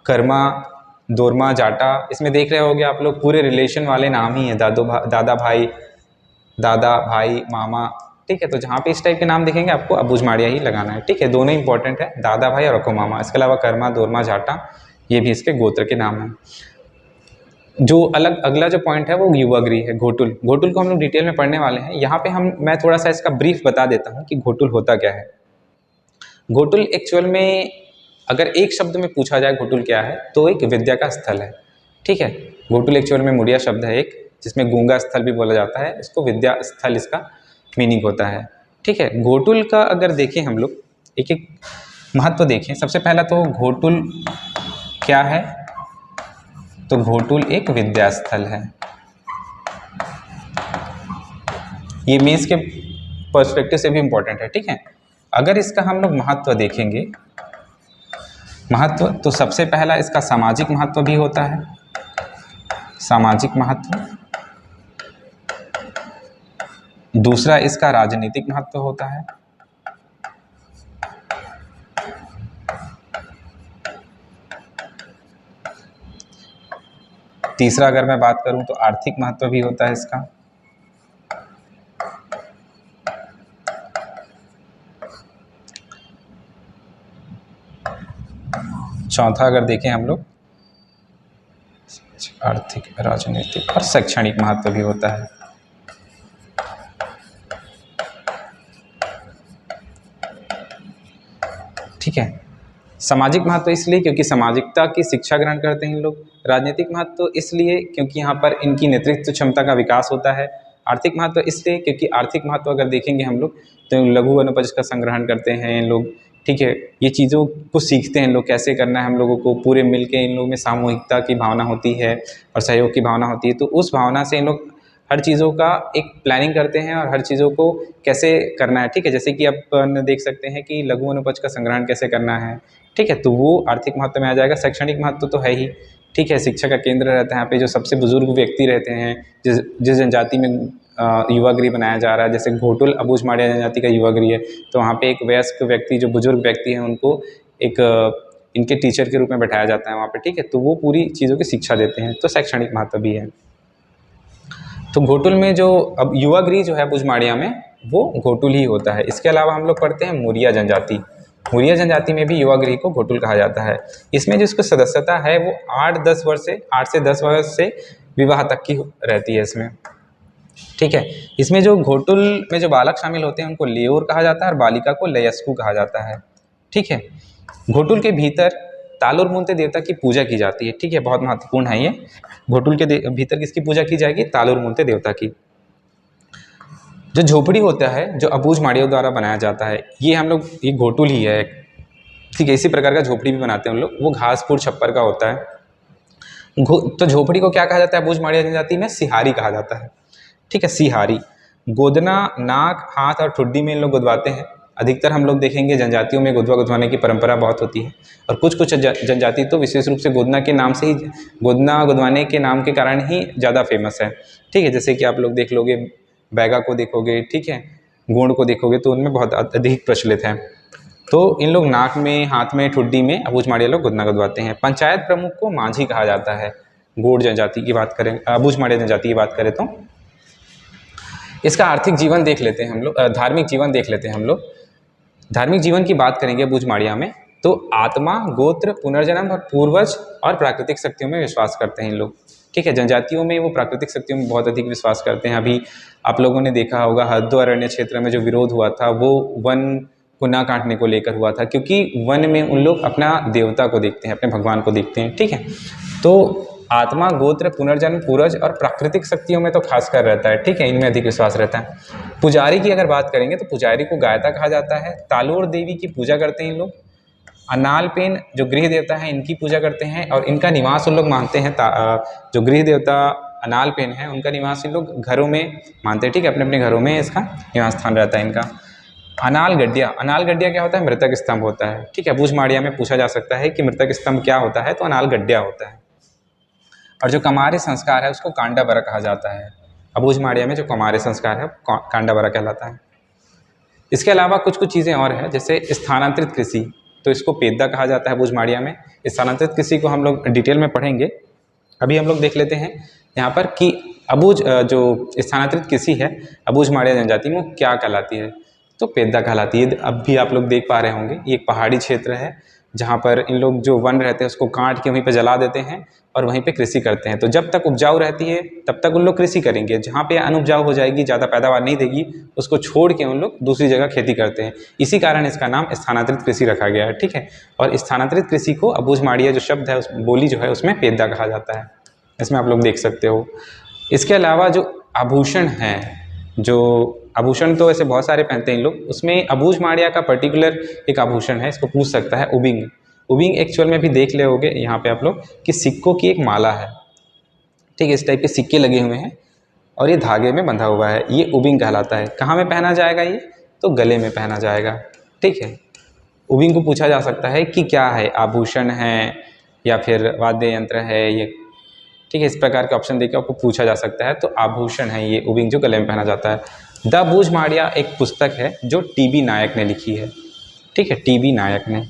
कर्मा, दोरमा, जाटा, इसमें देख रहे होंगे आप लोग पूरे रिलेशन वाले नाम ही हैं, दादा भाई, मामा, ठीक है। तो जहाँ पे इस टाइप के नाम दिखेंगे आपको अबूझमाड़िया ही लगाना है, ठीक है। दोनों इंपॉर्टेंट है, दादा भाई और अको मामा। इसके अलावा कर्मा, दोरमा, जाटा ये भी इसके गोत्र के नाम हैं। जो अगला जो पॉइंट है वो युवाग्री है, घोटुल। घोटुल को हम लोग डिटेल में पढ़ने वाले हैं। यहाँ पे मैं थोड़ा सा इसका ब्रीफ बता देता हूँ कि घोटुल होता क्या है। घोटुल एक्चुअल में अगर एक शब्द में पूछा जाए घोटुल क्या है, तो एक विद्या का स्थल है, ठीक है। घोटुल एक्चुअल में मुड़िया शब्द है एक, जिसमें गूंगा स्थल भी बोला जाता है, इसको विद्या स्थल इसका मीनिंग होता है, ठीक है। घोटुल का अगर देखें हम लोग एक एक महत्व देखें। सबसे पहला तो घोटुल क्या है, तो घोटुल एक विद्या स्थल है। ये मेंस के पर्सपेक्टिव से भी इम्पोर्टेंट है, ठीक है। अगर इसका हम लोग महत्व देखेंगे, महत्व, तो सबसे पहला इसका सामाजिक महत्व भी होता है, सामाजिक महत्व। दूसरा इसका राजनीतिक महत्व होता है। तीसरा अगर मैं बात करूं तो आर्थिक महत्व भी होता है इसका। चौथा अगर देखें हम लोग, आर्थिक, राजनीतिक और शैक्षणिक महत्व भी होता है। ठीक है। सामाजिक महत्व इसलिए क्योंकि सामाजिकता की शिक्षा ग्रहण करते हैं इन लोग। राजनीतिक महत्व इसलिए क्योंकि यहाँ पर इनकी नेतृत्व क्षमता का विकास होता है। आर्थिक महत्व इसलिए क्योंकि आर्थिक महत्व अगर देखेंगे हम लोग तो लघु वनोपज का संग्रहण करते हैं इन लोग, ठीक है। ये चीज़ों को सीखते हैं इन लोग, कैसे करना है हम लोगों को, पूरे मिल के इन लोगों में सामूहिकता की भावना होती है और सहयोग की भावना होती है। तो उस भावना से इन लोग हर चीज़ों का एक प्लानिंग करते हैं और हर चीज़ों को कैसे करना है, ठीक है। जैसे कि अपन देख सकते हैं कि लघु वनोपज का संग्रहण कैसे करना है, ठीक है। तो वो आर्थिक महत्व में आ जाएगा। शैक्षणिक महत्व तो है ही, ठीक है। शिक्षा का केंद्र रहता है यहाँ पे, जो सबसे बुजुर्ग व्यक्ति रहते हैं, जिस जनजाति में युवा गृह बनाया जा रहा है, जैसे घोटुल अबूझमाड़िया जनजाति का युवा गृह है, तो वहाँ पे एक वयस्क व्यक्ति, जो बुजुर्ग व्यक्ति हैं, उनको एक इनके टीचर के रूप में बैठाया जाता है वहाँ पे, ठीक है। तो वो पूरी चीज़ों की शिक्षा देते हैं, तो शैक्षणिक महत्व भी है। तो घोटुल में जो अब युवा गृह जो है अबूझमाड़िया में, वो घोटुल ही होता है। इसके अलावा हम लोग पढ़ते हैं मुरिया जनजाति। मुरिया जनजाति में भी युवा गृह को घोटुल कहा जाता है। इसमें जिसको सदस्यता है वो 8 से 10 वर्ष से विवाह तक की रहती है इसमें, ठीक है। इसमें जो घोटुल में जो बालक शामिल होते हैं उनको लेऊर कहा जाता है और बालिका को लयस्कु कहा जाता है, ठीक है। घोटुल के भीतर तालुर मुंते देवता की पूजा की जाती है, ठीक है। बहुत महत्वपूर्ण है ये। घोटुल के भीतर किसकी पूजा की जाएगी? तालुर मुंते देवता की। जो झोपड़ी होता है, जो अबूझमाड़ियों द्वारा बनाया जाता है, ये हम लोग, ये घोटुल ही है, ठीक है। इसी प्रकार का झोपड़ी भी बनाते हैं हम लोग, वो घासपुर छप्पर का होता है। तो झोपड़ी को क्या कहा जाता है अबूझमाड़िया जनजाति में? सिहारी कहा जाता है, ठीक है। सिहारी। गोदना नाक, हाथ और ठुड्डी में इन लोग गुदवाते हैं। अधिकतर हम लोग देखेंगे जनजातियों में गोदवा गुदवाने की परंपरा बहुत होती है, और कुछ कुछ जनजाति तो विशेष रूप से गोदना के नाम से ही, गोदना गुदवाने के नाम के कारण ही ज़्यादा फेमस है, ठीक है। जैसे कि आप लोग देख लोगे, बैगा को देखोगे, ठीक है, गोंड को देखोगे, तो उनमें बहुत अधिक प्रचलित है। तो इन लोग नाक में, हाथ में, ठुड्डी में अबूझमाड़िया लोग गोदना गुदवाते हैं। पंचायत प्रमुख को माझी कहा जाता है। गोंड जनजाति की बात करें, अबूझमाड़िया जनजाति की बात करें तो इसका आर्थिक जीवन देख लेते हैं हम लोग, धार्मिक जीवन देख लेते हैं हम लोग। धार्मिक जीवन की बात करेंगे अबूझमाड़िया में, तो आत्मा, गोत्र, पुनर्जन्म और पूर्वज और प्राकृतिक शक्तियों में विश्वास करते हैं इन लोग, ठीक है। जनजातियों में वो प्राकृतिक शक्तियों में बहुत अधिक विश्वास करते हैं। अभी आप लोगों ने देखा होगा हद्दो अरण्य क्षेत्र में जो विरोध हुआ था, वो वन को ना काटने को लेकर हुआ था, क्योंकि वन में उन लोग अपना देवता को देखते हैं, अपने भगवान को देखते हैं, ठीक है। तो आत्मा, गोत्र, पुनर्जन्म, पूर्वज और प्राकृतिक शक्तियों में तो खासकर रहता है, ठीक है, इनमें अधिक विश्वास रहता है। पुजारी की अगर बात करेंगे तो पुजारी को गायता कहा जाता है। तालोर देवी की पूजा करते हैं इन लोग। अनालपेन जो गृह देवता है, इनकी पूजा करते हैं और इनका निवास उन लोग मानते हैं। जो गृह देवता अनालपेन है, उनका निवास इन लोग घरों में मानते हैं, ठीक है। अपने अपने घरों में इसका निवास स्थान रहता है इनका। अनालगड्डिया, अनालगड्डिया क्या होता है? मृतक स्तंभ होता है, ठीक है। अबूझमाड़िया में पूछा जा सकता है कि मृतक स्तंभ क्या होता है, तो अनालगड्डिया होता है। और जो कमारे संस्कार है उसको कांडाबरा कहा जाता है। अबूझमाड़िया में जो कमारे संस्कार है कांडाबरा कहलाता है। इसके अलावा कुछ कुछ चीज़ें और हैं, जैसे स्थानांतरित कृषि, तो इसको पेद्दा कहा जाता है अबूझमाड़िया में। स्थानांतरित कृषि को हम लोग डिटेल में पढ़ेंगे। अभी हम लोग देख लेते हैं यहाँ पर कि अबूझ जो स्थानांतरित कृषि है अबूझ माड़िया जनजाति में वो क्या कहलाती है, तो पेद्दा कहलाती है। अब भी आप लोग देख पा रहे होंगे ये एक पहाड़ी क्षेत्र है जहाँ पर इन लोग जो वन रहते हैं उसको काट के वहीं पे जला देते हैं और वहीं पे कृषि करते हैं। तो जब तक उपजाऊ रहती है तब तक उन लोग कृषि करेंगे, जहाँ पे अनुपजाऊ हो जाएगी, ज़्यादा पैदावार नहीं देगी, उसको छोड़ के उन लोग दूसरी जगह खेती करते हैं। इसी कारण इसका नाम स्थानांतरित कृषि रखा गया है, ठीक है। और स्थानांतरित कृषि को अबूझ माड़िया जो शब्द है उस बोली जो है उसमें पेद्दा कहा जाता है, इसमें आप लोग देख सकते हो। इसके अलावा जो आभूषण हैं, जो आभूषण तो ऐसे बहुत सारे पहनते हैं इन लोग, उसमें अबूझ माड़िया का पर्टिकुलर एक आभूषण है, इसको पूछ सकता है, उबिंग। उबिंग एक्चुअल में भी देख ले होगे यहाँ पे आप लोग कि सिक्कों की एक माला है, ठीक है, इस टाइप के सिक्के लगे हुए हैं और ये धागे में बंधा हुआ है, ये उबिंग कहलाता है। कहाँ में पहना जाएगा ये, तो गले में पहना जाएगा, ठीक है। उबिंग को पूछा जा सकता है कि क्या है, आभूषण है या फिर वाद्य यंत्र है ये, ठीक है, इस प्रकार के ऑप्शन देकर आपको पूछा जा सकता है। तो आभूषण है ये उबिंग जो गले में पहना जाता है। द बूझ माड़िया एक पुस्तक है जो टीबी नायक ने लिखी है, ठीक है, टीबी नायक ने।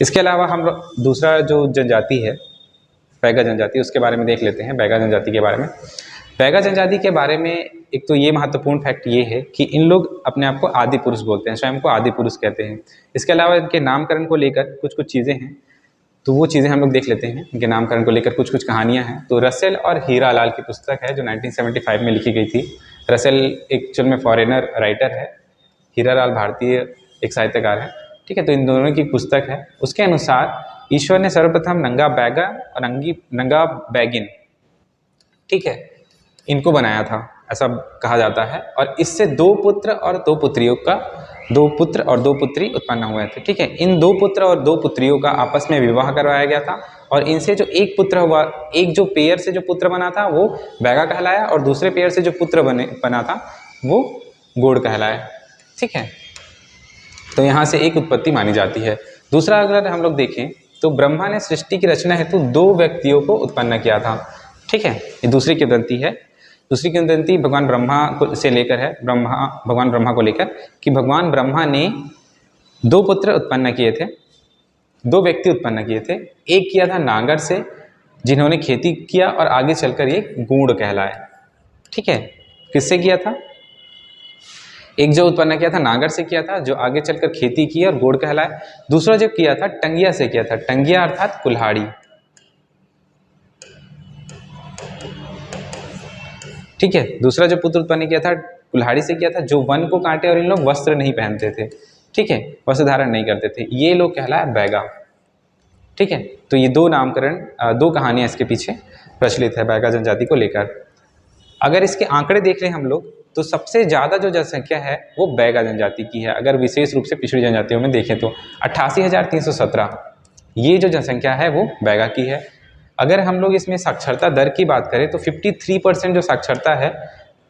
इसके अलावा हम दूसरा जो जनजाति है बैगा जनजाति, उसके बारे में देख लेते हैं। बैगा जनजाति के बारे में, बैगा जनजाति के बारे में एक तो ये महत्वपूर्ण फैक्ट ये है कि इन लोग अपने आप को आदि पुरुष बोलते हैं, स्वयं को आदि पुरुष कहते हैं। इसके अलावा इनके नामकरण को लेकर कुछ कुछ चीज़ें हैं, तो वो चीज़ें हम लोग देख लेते हैं। इनके नामकरण को लेकर कुछ कुछ कहानियाँ हैं। तो रसेल और हीरा लाल की पुस्तक है जो 1975 में लिखी गई थी। रसेल एक्चुअल में फॉरेनर राइटर है, हीरा लाल भारतीय एक साहित्यकार है, ठीक है। तो इन दोनों की पुस्तक है। उसके अनुसार ईश्वर ने सर्वप्रथम नंगा बैगा और नंगा बैगिन, ठीक है, इनको बनाया था, ऐसा कहा जाता है। और इससे दो पुत्र और दो पुत्रियों का, दो पुत्र और दो पुत्री उत्पन्न हुए थे, ठीक है। इन दो पुत्र और दो पुत्रियों का आपस में विवाह करवाया गया था और इनसे जो एक पुत्र हुआ, एक जो पेयर से जो पुत्र बना था वो बैगा कहलाया और दूसरे पेयर से जो पुत्र बना था वो गोड़ कहलाया, ठीक है। तो यहाँ से एक उत्पत्ति मानी जाती है। दूसरा अगर हम लोग देखें तो ब्रह्मा ने सृष्टि की रचना हेतु दो व्यक्तियों को उत्पन्न किया था, ठीक है। ये दूसरी किंवदंती है। दूसरी किंवदंती भगवान ब्रह्मा को से लेकर है, भगवान ब्रह्मा को लेकर कि भगवान ब्रह्मा ने दो पुत्र उत्पन्न किए थे, दो व्यक्ति उत्पन्न किए थे। एक किया था नागर से, जिन्होंने खेती किया और आगे चलकर ये गूढ़ कहलाए, ठीक है। किससे किया था, एक जो उत्पन्न किया था नागर से किया था, जो आगे चलकर खेती की और गोड़ कहलाए। दूसरा जो किया था टंगिया से किया था, टंगिया अर्थात कुल्हाड़ी, ठीक है। दूसरा जो पुत्र उत्पन्न किया था कुल्हाड़ी से किया था, जो वन को काटे और इन लोग वस्त्र नहीं पहनते थे, ठीक है, वस्त्र धारण नहीं करते थे, ये लोग कहलाए बैगा, ठीक है। तो ये दो नामकरण, दो कहानियां इसके पीछे प्रचलित है बैगा जनजाति को लेकर। अगर इसके आंकड़े देख लें हम लोग तो सबसे ज़्यादा जो जनसंख्या है वो बैगा जनजाति की है। अगर विशेष रूप से पिछड़ी जनजातियों में देखें तो 88,317 ये जो जनसंख्या है वो बैगा की है। अगर हम लोग इसमें साक्षरता दर की बात करें तो 53% जो साक्षरता है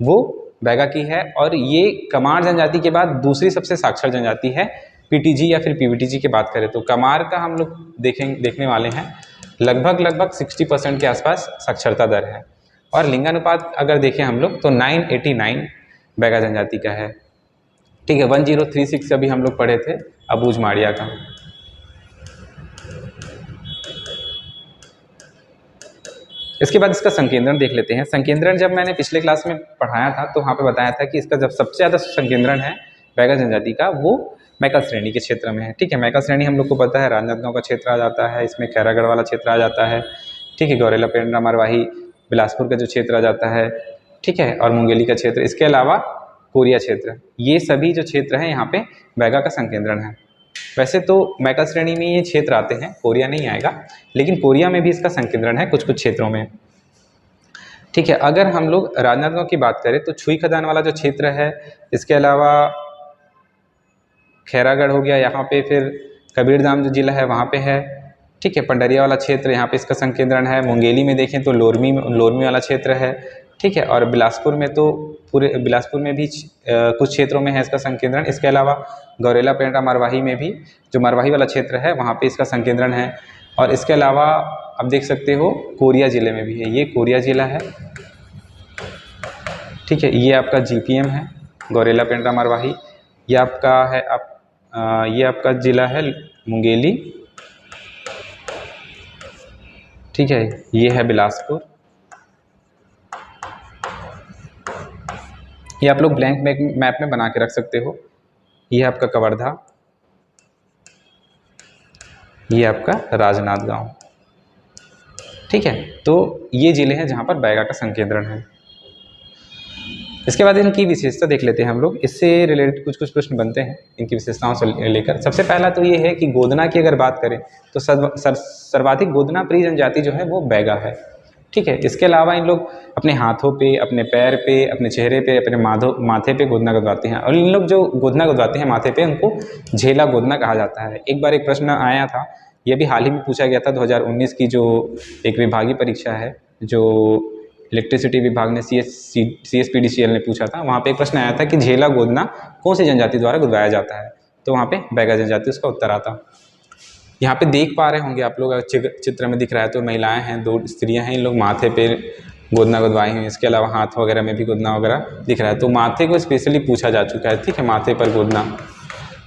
वो बैगा की है। और ये कमार जनजाति के बाद दूसरी सबसे साक्षर जनजाति है। पीटीजी या फिर पीवीटीजी की बात करें तो कमार का हम लोग देखने वाले हैं, लगभग 60% के आसपास साक्षरता दर है। और लिंगानुपात अगर देखें हम लोग तो 989 बैगा जनजाति का है, ठीक है। 1036 अभी हम लोग पढ़े थे अबूझ माड़िया का। इसके बाद इसका संकेंद्रण देख लेते हैं। संकेंद्रण जब मैंने पिछले क्लास में पढ़ाया था तो वहाँ पे बताया था कि इसका जब सबसे ज़्यादा संकेंद्रण है बैगा जनजाति का वो मैकल श्रेणी के क्षेत्र में है, ठीक है। मैकल श्रेणी हम लोग को पता है राजनांदगांव का क्षेत्र आ जाता है, इसमें खैरागढ़ वाला क्षेत्र आ जाता है, ठीक है। गौरेला पेंड्रा मरवाही बिलासपुर का जो क्षेत्र आ जाता है, ठीक है, और मुंगेली का क्षेत्र, इसके अलावा कोरिया क्षेत्र, ये सभी जो क्षेत्र हैं यहाँ पे बैगा का संकेंद्रण है। वैसे तो मैकल श्रेणी में ये क्षेत्र आते हैं, कोरिया नहीं आएगा, लेकिन कोरिया में भी इसका संकेंद्रण है कुछ कुछ क्षेत्रों में, ठीक है। अगर हम लोग राजनांदगांव की बात करें तो छुई खदान वाला जो क्षेत्र है, इसके अलावा खैरागढ़ हो गया यहाँ पे, फिर कबीरधाम जो जिला है वहाँ पे है, ठीक है। पंडरिया वाला क्षेत्र यहाँ पे इसका संकेंद्रण है। मुंगेली में देखें तो लोरमी वाला क्षेत्र है, ठीक है। और बिलासपुर में तो पूरे बिलासपुर में भी कुछ क्षेत्रों में है इसका संकेंद्रण। इसके अलावा गौरेला पेंड्रा मरवाही में भी जो मरवाही वाला क्षेत्र है वहाँ पे इसका संकेंद्रण है। और इसके अलावा आप देख सकते हो कोरिया ज़िले में भी है, ये कोरिया ज़िला है, ठीक है। ये आपका जीपीएम है गौरेला पेंड्रा मरवाही। ये आपका है ये आपका ज़िला है मुंगेली, ठीक है, ये है बिलासपुर। ये आप लोग ब्लैंक मैप में बना के रख सकते हो। ये है आपका कवर्धा, ये आपका राजनांदगांव। ठीक है, तो ये जिले हैं जहाँ पर बैगा का संकेंद्रण है। इसके बाद इनकी विशेषता देख लेते हैं हम लोग, इससे रिलेटेड कुछ कुछ प्रश्न बनते हैं इनकी विशेषताओं से लेकर। सबसे पहला तो ये है कि गोदना की अगर बात करें तो सर्वाधिक गोदना प्रिय जनजाति जो है वो बैगा है। ठीक है, इसके अलावा इन लोग अपने हाथों पे, अपने पैर पे, अपने चेहरे पे, अपने माथे पे गोदना गुदवाते हैं, और इन लोग जो गोदना गुदवाते हैं माथे पे उनको झेला गोदना कहा जाता है। एक बार एक प्रश्न आया था, ये भी हाल ही में पूछा गया था, 2019 की जो एक विभागीय परीक्षा है जो इलेक्ट्रिसिटी विभाग ने CSPDCL ने पूछा था, वहाँ पे एक प्रश्न आया था कि झेला गोदना कौन सी जनजाति द्वारा गुदवाया जाता है, तो वहाँ पे बैगा जनजाति उसका उत्तर आता। यहाँ पे देख पा रहे होंगे आप लोग, अगर चित्र में दिख रहा है तो महिलाएं हैं, 2 स्त्रियां हैं, इन लोग माथे पे गोदना गुदवाई हैं। इसके अलावा हाथ वगैरह में भी गोदना वगैरह दिख रहा है, तो माथे को स्पेशली पूछा जा चुका है। ठीक है, माथे पर गोदना,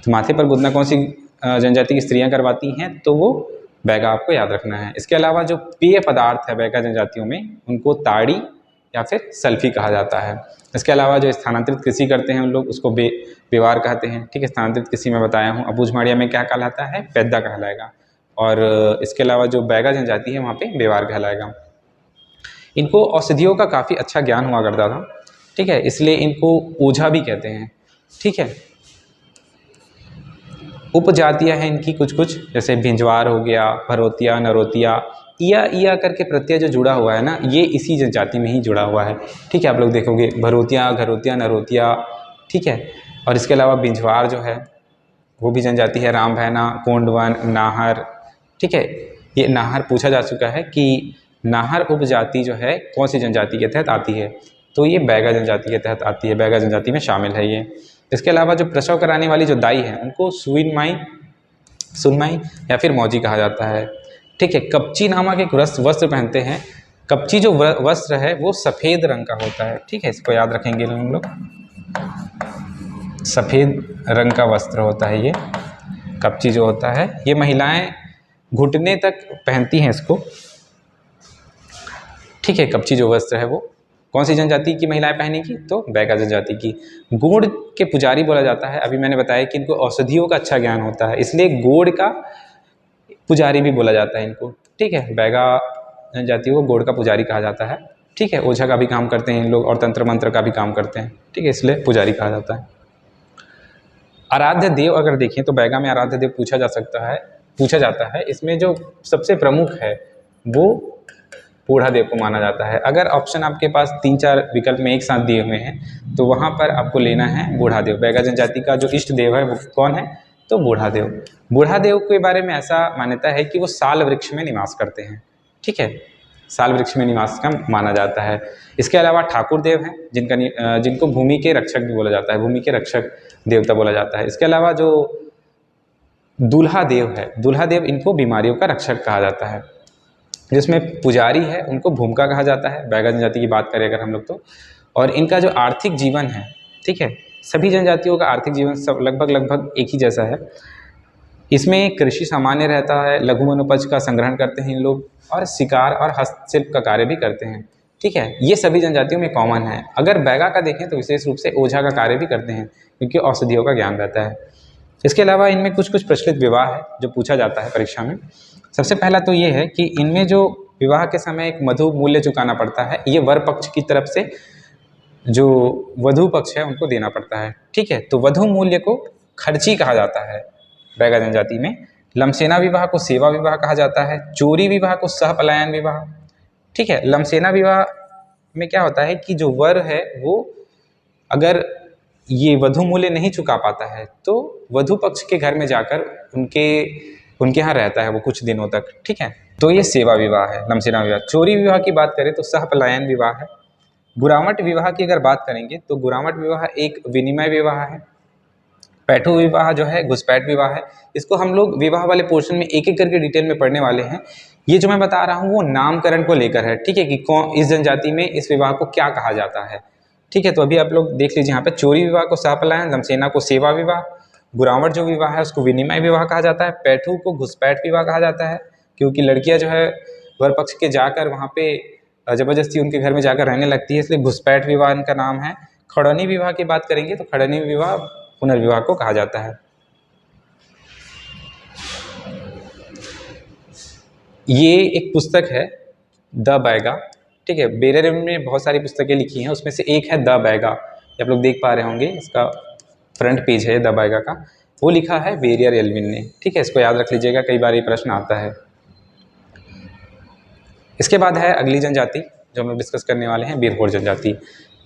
तो माथे पर गोदना कौन सी जनजाति की स्त्रियाँ करवाती हैं, तो वो बैगा आपको याद रखना है। इसके अलावा जो पेय पदार्थ है बैगा जनजातियों में, उनको ताड़ी या फिर सल्फी कहा जाता है। इसके अलावा जो स्थानांतरित कृषि करते हैं उन लोग, उसको बेवार कहते हैं। ठीक है, स्थानांतरित कृषि में बताया हूँ। अबूझमाड़िया में क्या कहलाता है, पैदा कहलाएगा। और इसके अलावा जो बैगा जनजाति है वहाँ पे बेवार कहलाएगा। इनको औषधियों का काफ़ी अच्छा ज्ञान हुआ करता था। ठीक है, इसलिए इनको ओझा भी कहते हैं। ठीक है, उपजातियाँ हैं इनकी कुछ कुछ, जैसे भिंजवार हो गया, भरोतिया, नरोतिया, इया करके प्रत्यय जो जुड़ा हुआ है ना, ये इसी जनजाति में ही जुड़ा हुआ है। ठीक है, आप लोग देखोगे भरोतिया, घरोतिया, नरोतिया। ठीक है, और इसके अलावा भिंजवार जो है वो भी जनजाति है, राम भैना, कोंडवन, नाहर। ठीक है, ये नाहर पूछा जा चुका है कि नाहर उपजाति जो है कौन सी जनजाति के तहत आती है, तो ये बैगा जनजाति के तहत आती है, बैगा जनजाति में शामिल है ये। इसके अलावा जो प्रसव कराने वाली जो दाई है उनको सुनमाई या फिर मौजी कहा जाता है। ठीक है, कपची नामक एक वस्त्र पहनते हैं। कपची जो वस्त्र है वो सफ़ेद रंग का होता है। ठीक है, इसको याद रखेंगे हम लोग, सफ़ेद रंग का वस्त्र होता है ये कपची जो होता है। ये महिलाएं घुटने तक पहनती हैं इसको। ठीक है, कपची जो वस्त्र है वो कौन सी जनजाति की महिलाएं पहनेगी, तो बैगा जनजाति की। गोड़ के पुजारी बोला जाता है। अभी मैंने बताया कि इनको औषधियों का अच्छा ज्ञान होता है, इसलिए गोड़ का पुजारी भी बोला जाता है इनको। ठीक है, बैगा जनजाति को गोड़ का पुजारी कहा जाता है। ठीक है, ओझा का भी काम करते हैं इन लोग और तंत्र मंत्र का भी काम करते हैं। ठीक है, इसलिए पुजारी कहा जाता है। आराध्य देव अगर देखें तो बैगा में आराध्य देव पूछा जाता है। इसमें जो सबसे प्रमुख है वो बूढ़ा देव को माना जाता है। अगर ऑप्शन आपके पास 3-4 विकल्प में एक साथ दिए हुए हैं तो वहाँ पर आपको लेना है बूढ़ा देव। बैगा जनजाति का जो इष्ट देव है वो कौन है, तो बूढ़ा देव। बूढ़ा देव के बारे में ऐसा मान्यता है कि वो साल वृक्ष में निवास करते हैं। ठीक है, साल वृक्ष में निवास का माना जाता है। इसके अलावा ठाकुर देव हैं जिनको भूमि के रक्षक भी बोला जाता है, भूमि के रक्षक देवता बोला जाता है। इसके अलावा जो दूल्हा देव है, दूल्हा देव इनको बीमारियों का रक्षक कहा जाता है। जिसमें पुजारी है उनको भूमिका कहा जाता है, बैगा जनजाति की बात करें अगर हम लोग तो। और इनका जो आर्थिक जीवन है, ठीक है, सभी जनजातियों का आर्थिक जीवन सब लगभग एक ही जैसा है। इसमें कृषि सामान्य रहता है, लघु वनोपज का संग्रहण करते हैं इन लोग, और शिकार और हस्तशिल्प का कार्य भी करते हैं। ठीक है, ये सभी जनजातियों में कॉमन है। अगर बैगा का देखें तो विशेष रूप से ओझा का कार्य भी करते हैं क्योंकि औषधियों का ज्ञान रहता है। इसके अलावा इनमें कुछ कुछ प्रचलित विवाह है जो पूछा जाता है परीक्षा में। सबसे पहला तो ये है कि इनमें जो विवाह के समय एक मधु मूल्य चुकाना पड़ता है, ये वर पक्ष की तरफ से जो वधु पक्ष है उनको देना पड़ता है। ठीक है, तो वधु मूल्य को खर्ची कहा जाता है बैगा जनजाति में। लमसेना विवाह को सेवा विवाह कहा जाता है। चोरी विवाह को सहपलायन विवाह। ठीक है, लमसेना विवाह में क्या होता है कि जो वर है वो अगर ये वधु मूल्य नहीं चुका पाता है तो वधु पक्ष के घर में जाकर उनके यहाँ रहता है वो कुछ दिनों तक। ठीक है, तो ये सेवा विवाह है लमसेना विवाह। चोरी विवाह की बात करें तो सहपलायन विवाह है। गुरावट विवाह की अगर बात करेंगे तो गुरावट विवाह एक विनिमय विवाह है। पैठू विवाह जो है घुसपैठ विवाह है। इसको हम लोग विवाह वाले पोर्शन में एक एक करके डिटेल में पढ़ने वाले हैं। ये जो मैं बता रहा हूँ वो नामकरण को लेकर है। ठीक है, कि कौन इस जनजाति में इस विवाह को क्या कहा जाता है। ठीक है, तो अभी आप लोग देख लीजिए यहाँ पे चोरी विवाह को सहपलायन, लमसेना को सेवा विवाह, गुरावट जो विवाह है उसको विनिमय विवाह कहा जाता है, पैठू को घुसपैठ विवाह कहा जाता है क्योंकि लड़कियाँ जो है वर पक्ष के जाकर वहाँ पे जबरदस्ती उनके घर में जाकर रहने लगती है, इसलिए घुसपैठ विवाह इनका नाम है। खड़ौनी विवाह की बात करेंगे तो खड़ौनी विवाह पुनर्विवाह को कहा जाता है। ये एक पुस्तक है द बैगा, ठीक है। बेरेर ने बहुत सारी पुस्तकें लिखी हैं, उसमें से एक है द बैगा, आप लोग देख पा रहे होंगे, इसका फ्रंट पेज है द बैगा का, वो लिखा है बेरियर एल्विन ने, ठीक है। इसको याद रख लीजिएगा, कई बार ये प्रश्न आता है। इसके बाद है अगली जनजाति जो हम लोग डिस्कस करने वाले हैं, बिरहोर जनजाति।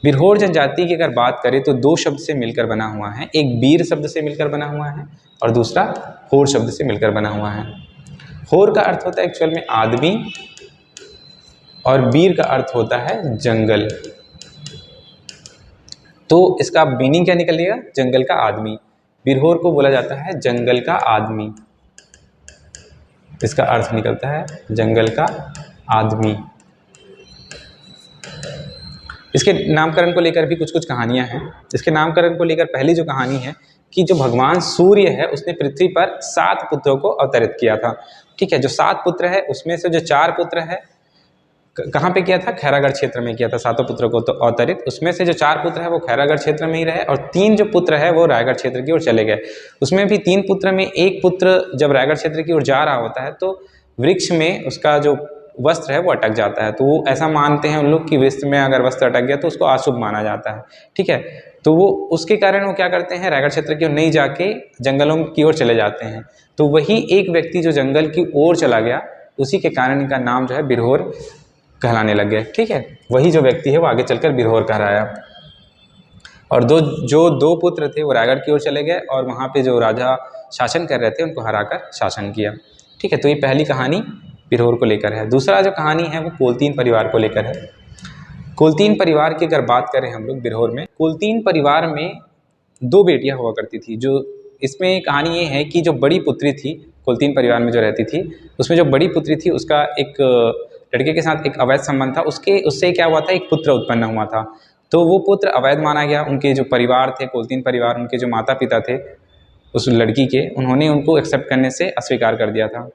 बिरहोर जनजाति की अगर बात करें तो दो शब्द से मिलकर बना हुआ है, एक बीर शब्द से मिलकर बना हुआ है और दूसरा होर शब्द से मिलकर बना हुआ है। होर का अर्थ होता है एक्चुअल में आदमी और बीर का अर्थ होता है जंगल। तो इसका मीनिंग क्या निकलेगा? जंगल का आदमी। बिरहोर को बोला जाता है जंगल का आदमी, इसका अर्थ निकलता है जंगल का आदमी। इसके नामकरण को लेकर भी कुछ कुछ कहानियां हैं। इसके नामकरण को लेकर पहली जो कहानी है कि जो भगवान सूर्य है उसने पृथ्वी पर 7 पुत्रों को अवतरित किया था, ठीक है। जो 7 पुत्र है उसमें से जो 4 पुत्र है कहाँ पे किया था? खैरागढ़ क्षेत्र में किया था, 7 पुत्रों को तो अवतरित। उसमें से जो 4 पुत्र है वो खैरागढ़ क्षेत्र में ही रहे और 3 जो पुत्र है वो रायगढ़ क्षेत्र की ओर चले गए। उसमें भी 3 पुत्र में एक पुत्र जब रायगढ़ क्षेत्र की ओर जा रहा होता है तो वृक्ष में उसका जो वस्त्र है वो अटक जाता है। तो वो ऐसा मानते हैं उन लोग कि वृक्ष में अगर वस्त्र अटक गया तो उसको अशुभ माना जाता है, ठीक है। तो वो उसके कारण वो क्या करते हैं, रायगढ़ क्षेत्र की ओर नहीं जाके जंगलों की ओर चले जाते हैं। तो वही एक व्यक्ति जो जंगल की ओर चला गया, उसी के कारण इनका नाम जो है बिरहोर कहलाने लग गए, ठीक है। वही जो व्यक्ति है वो आगे चलकर बिरहोर कहलाया। और जो दो पुत्र थे वो रायगढ़ की ओर चले गए और वहाँ पे जो राजा शासन कर रहे थे उनको हराकर शासन किया, ठीक है। तो ये पहली कहानी बिरहोर को लेकर है। दूसरा जो कहानी है वो कोलतीन परिवार को लेकर है। कोलतीन परिवार की अगर बात करें हम लोग बिरहोर में, कोलतीन परिवार में 2 बेटियां हुआ करती थी। जो इसमें कहानी ये है कि जो बड़ी पुत्री थी कोलतीन परिवार में जो रहती थी, उसमें जो बड़ी पुत्री थी उसका एक लड़के के साथ एक अवैध संबंध था। उससे क्या हुआ था, एक पुत्र उत्पन्न हुआ था। तो वो पुत्र अवैध माना गया। उनके जो परिवार थे, कोलतीन परिवार, उनके जो माता पिता थे उस लड़की के, उन्होंने उनको एक्सेप्ट करने से अस्वीकार कर दिया था,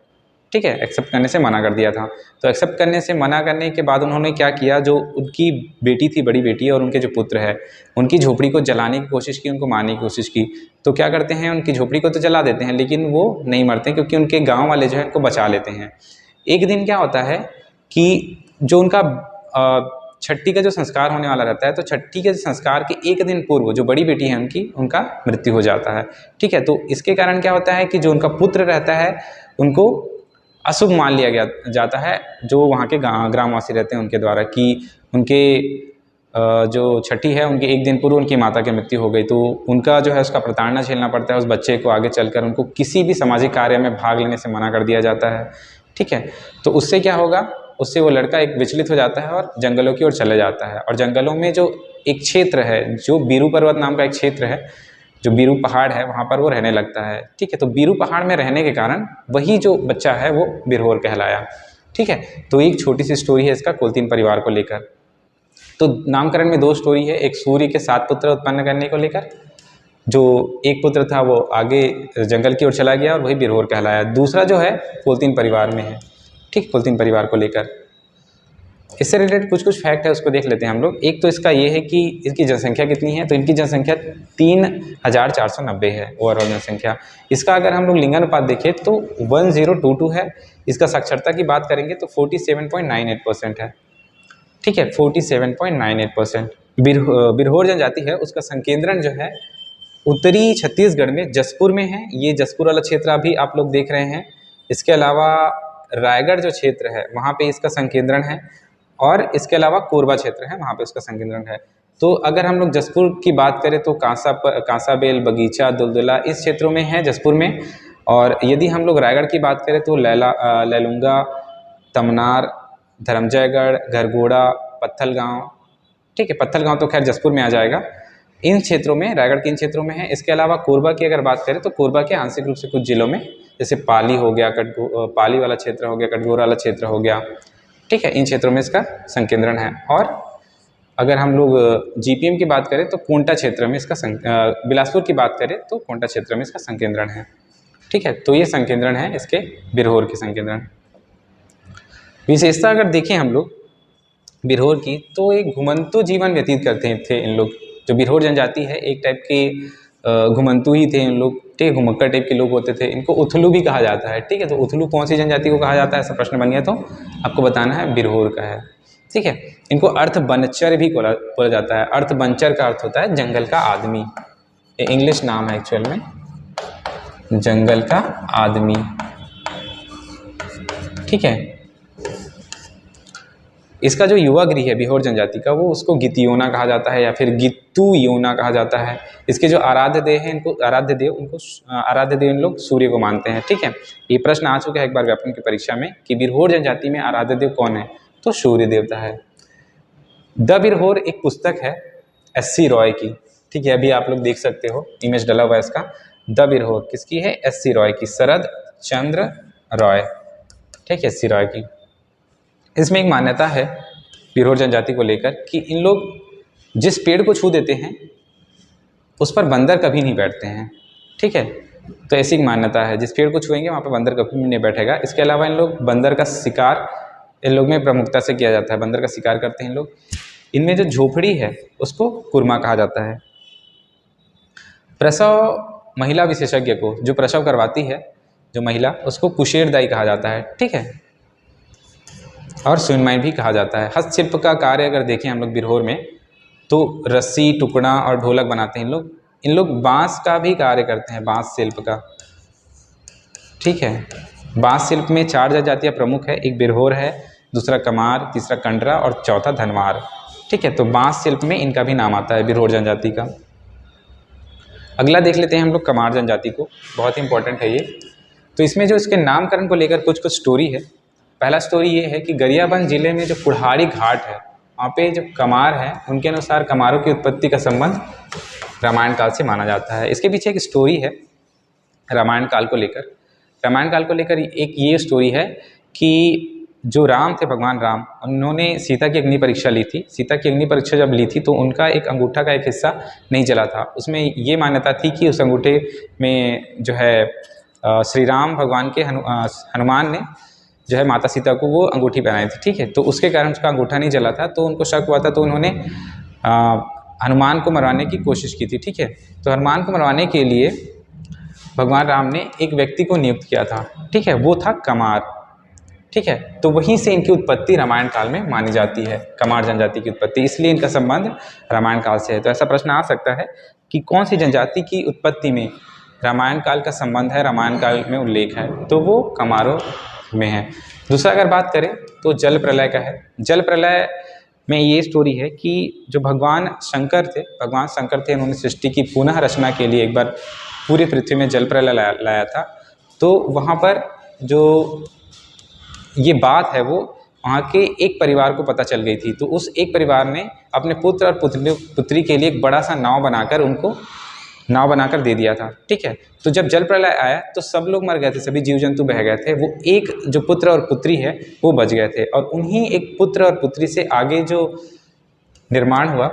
ठीक है। एक्सेप्ट करने से मना कर दिया था। तो एक्सेप्ट करने से मना करने के बाद उन्होंने क्या किया, जो उनकी बेटी थी, बड़ी बेटी और उनके जो पुत्र है, उनकी झोपड़ी को जलाने की कोशिश की, उनको मारने की कोशिश की। तो क्या करते हैं, उनकी झोपड़ी को तो जला देते हैं लेकिन वो नहीं मरते क्योंकि उनके गाँव वाले जो है उनको बचा लेते हैं। एक दिन क्या होता है कि जो उनका छठी का जो संस्कार होने वाला रहता है, तो छठी के संस्कार के एक दिन पूर्व जो बड़ी बेटी है उनका मृत्यु हो जाता है, ठीक है। तो इसके कारण क्या होता है कि जो उनका पुत्र रहता है उनको अशुभ मान लिया गया जाता है, जो वहाँ के ग्रामवासी रहते हैं उनके द्वारा, कि उनके जो छठी है उनके एक दिन पूर्व उनकी माता की मृत्यु हो गई। तो उनका जो है उसका प्रताड़ना झेलना पड़ता है उस बच्चे को। आगे चलकर उनको किसी भी सामाजिक कार्य में भाग लेने से मना कर दिया जाता है, ठीक है। तो उससे क्या होगा, उससे वो लड़का एक विचलित हो जाता है और जंगलों की ओर चले जाता है। और जंगलों में जो एक क्षेत्र है, जो बीरू पर्वत नाम का एक क्षेत्र है, जो बीरू पहाड़ है, वहाँ पर वो रहने लगता है, ठीक है। तो बीरू पहाड़ में रहने के कारण वही जो बच्चा है वो बिरहोर कहलाया, ठीक है। तो एक छोटी सी स्टोरी है इसका कोलतीन परिवार को लेकर। तो नामकरण में 2 स्टोरी है, एक सूर्य के 7 पुत्र उत्पन्न करने को लेकर, जो एक पुत्र था वो आगे जंगल की ओर चला गया और वही बिरहोर कहलाया। दूसरा जो है कोलतीन परिवार में है, ठीक, कोलतीन परिवार को लेकर। इससे रिलेटेड कुछ कुछ फैक्ट है, उसको देख लेते हैं हम लोग। एक तो इसका ये है कि इसकी जनसंख्या कितनी है, तो इनकी जनसंख्या 3490 है ओवरऑल जनसंख्या। इसका अगर हम लोग लिंगानुपात देखें तो 1022 है। इसका साक्षरता की बात करेंगे तो 47.98% है, ठीक है, 47.98%। बिरहोर जनजाति है, उसका संकेंद्रण जो है उत्तरी छत्तीसगढ़ में जसपुर में है। ये जसपुर वाला क्षेत्र अभी आप लोग देख रहे हैं। इसके अलावा रायगढ़ जो क्षेत्र है वहाँ पे इसका संकेंद्रण है और इसके अलावा कोरबा क्षेत्र है, वहाँ पे उसका संकेंद्रण है। तो अगर हम लोग जसपुर की बात करें तो कांसाबेल, बगीचा, दुलदुला इस क्षेत्रों में है जसपुर में। और यदि हम लोग रायगढ़ की बात करें तो लैलूंगा, तमनार, धर्मजयगढ़, घरघोड़ा, पत्थलगांव, ठीक है। पत्थलगांव तो खैर जसपुर में आ जाएगा। इन क्षेत्रों में, रायगढ़ के इन क्षेत्रों में है। इसके अलावा कोरबा की अगर बात करें तो कोरबा के आंशिक रूप से कुछ जिलों में, जैसे पाली हो गया, पाली वाला क्षेत्र हो गया, कटघोरा वाला क्षेत्र हो गया, ठीक है, इन क्षेत्रों में इसका संकेंद्रण है। और अगर हम लोग जीपीएम की बात करें तो कोंटा क्षेत्र में इसका बिलासपुर की बात करें तो कोंटा क्षेत्र में इसका संकेंद्रण है, ठीक है। तो ये संकेंद्रण है इसके बिरहोर के संकेंद्रण। विशेषता अगर देखें हम लोग बिरहोर की, तो एक घुमंतु जीवन व्यतीत करते थे इन लोग। जो बिरहोर जनजाति है एक टाइप के घुमंतु ही थे इन लोग, ठीक है, घुमक्कड़ टाइप के लोग होते थे। इनको उथलू भी कहा जाता है, ठीक है। तो उथलू कौन सी जनजाति को कहा जाता है, ऐसा प्रश्न बन गया तो आपको बताना है बिरहोर का है, ठीक है। इनको अर्थबनचर भी बोला जाता है। अर्थबनचर का अर्थ होता है जंगल का आदमी, ये इंग्लिश नाम है एक्चुअल में, जंगल का आदमी, ठीक है। इसका जो युवा गृह है बिरहोर जनजाति का, वो उसको गितियोना कहा जाता है या फिर गित्तू योना कहा जाता है। इसके जो आराध्य देव हैं, इनको आराध्य देव इन लोग सूर्य को मानते हैं, ठीक है। ये प्रश्न आ चुका है एक बार व्याकरण की परीक्षा में कि बिरहोर जनजाति में आराध्य देव कौन है, तो सूर्य देवता है। द बिरहोर एक पुस्तक है SC रॉय की, ठीक है, अभी आप लोग देख सकते हो, इमेज डला हुआ है इसका। द बिरहोर किसकी है, SC रॉय की, शरद चंद्र रॉय, ठीक है, SC रॉय की। इसमें एक मान्यता है बिरहोर जनजाति को लेकर कि इन लोग जिस पेड़ को छू देते हैं उस पर बंदर कभी नहीं बैठते हैं, ठीक है। तो ऐसी एक मान्यता है, जिस पेड़ को छुएंगे वहाँ पर बंदर कभी नहीं बैठेगा। इसके अलावा इन लोग बंदर का शिकार इन लोग में प्रमुखता से किया जाता है, बंदर का शिकार करते हैं इन लोग। इनमें जो झोपड़ी है उसको कुरमा कहा जाता है। प्रसव महिला विशेषज्ञ को, जो प्रसव करवाती है जो महिला, उसको कुशेरदाई कहा जाता है, ठीक है, और सुनमाई भी कहा जाता है। हस्तशिल्प का कार्य अगर देखें हम लोग बिरहोर में, तो रस्सी, टुकड़ा और ढोलक बनाते हैं इन लोग। इन लोग बांस का भी कार्य करते हैं, बांस शिल्प का, ठीक है। बांस शिल्प में 4 जनजातियाँ प्रमुख है, एक बिरहोर है, दूसरा कमार, तीसरा कंडरा और चौथा धनवार, ठीक है। तो बांस शिल्प में इनका भी नाम आता है बिरहोर जनजाति का। अगला देख लेते हैं हम लोग कमार जनजाति को, बहुत ही इंपॉर्टेंट है ये। तो इसमें जो इसके नामकरण को लेकर कुछ स्टोरी है। पहला स्टोरी ये है कि गरियाबंद जिले में जो कुल्हाड़ी घाट है, वहाँ पे जो कमार हैं, उनके अनुसार कमारों की उत्पत्ति का संबंध रामायण काल से माना जाता है। इसके पीछे एक स्टोरी है रामायण काल को लेकर। रामायण काल को लेकर एक ये स्टोरी है कि जो राम थे, भगवान राम, उन्होंने सीता की अग्नि परीक्षा ली थी। सीता की अग्नि परीक्षा जब ली थी तो उनका एक अंगूठा का एक हिस्सा नहीं जला था। उसमें ये मान्यता थी कि उस अंगूठे में जो है श्री राम भगवान के हनुमान ने जो है माता सीता को वो अंगूठी पहनाई थी, ठीक है। तो उसके कारण उसका अंगूठा नहीं जला था, तो उनको शक हुआ था, तो उन्होंने हनुमान को मरवाने की कोशिश की थी, ठीक है। तो हनुमान को मरवाने के लिए भगवान राम ने एक व्यक्ति को नियुक्त किया था, ठीक है, वो था कमार, ठीक है। तो वहीं से इनकी उत्पत्ति रामायण काल में मानी जाती है, कमार जनजाति की उत्पत्ति, इसलिए इनका संबंध रामायण काल से है। तो ऐसा प्रश्न आ सकता है कि कौन सी जनजाति की उत्पत्ति में रामायण काल का संबंध है, रामायण काल में उल्लेख है, तो वो कमारों में है। दूसरा अगर बात करें तो जल प्रलय का है। जल प्रलय में ये स्टोरी है कि जो भगवान शंकर थे, उन्होंने सृष्टि की पुनः रचना के लिए एक बार पूरी पृथ्वी में जल प्रलय लाया था। तो वहाँ पर जो ये बात है वो वहाँ के एक परिवार को पता चल गई थी। तो उस एक परिवार ने अपने पुत्र और पुत्री के लिए एक बड़ा सा नाव बनाकर दे दिया था, ठीक है। तो जब जल प्रलय आया तो सब लोग मर गए थे, सभी जीव जंतु बह गए थे। वो एक जो पुत्र और पुत्री है वो बच गए थे, और उन्हीं एक पुत्र और पुत्री से आगे जो निर्माण हुआ,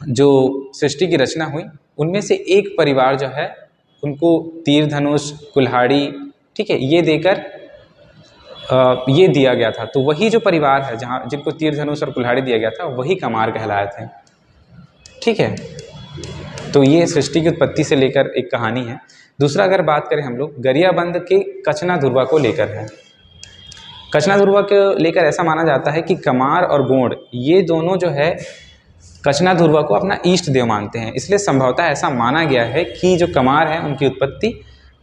जो सृष्टि की रचना हुई, उनमें से एक परिवार जो है उनको तीर धनुष, कुल्हाड़ी, ठीक है, ये देकर ये दिया गया था। तो वही जो परिवार है जिनको तीर धनुष और कुल्हाड़ी दिया गया था, वही कमार कहलाए थे, ठीक है। तो ये सृष्टि की उत्पत्ति से लेकर एक कहानी है। दूसरा अगर बात करें हम लोग गरियाबंद के कचना धुरवा को लेकर है। कचना धुरवा को लेकर ऐसा माना जाता है कि कमार और गोंड ये दोनों जो है कचना धुरवा को अपना इष्ट देव मानते हैं, इसलिए संभवतः ऐसा माना गया है कि जो कमार है उनकी उत्पत्ति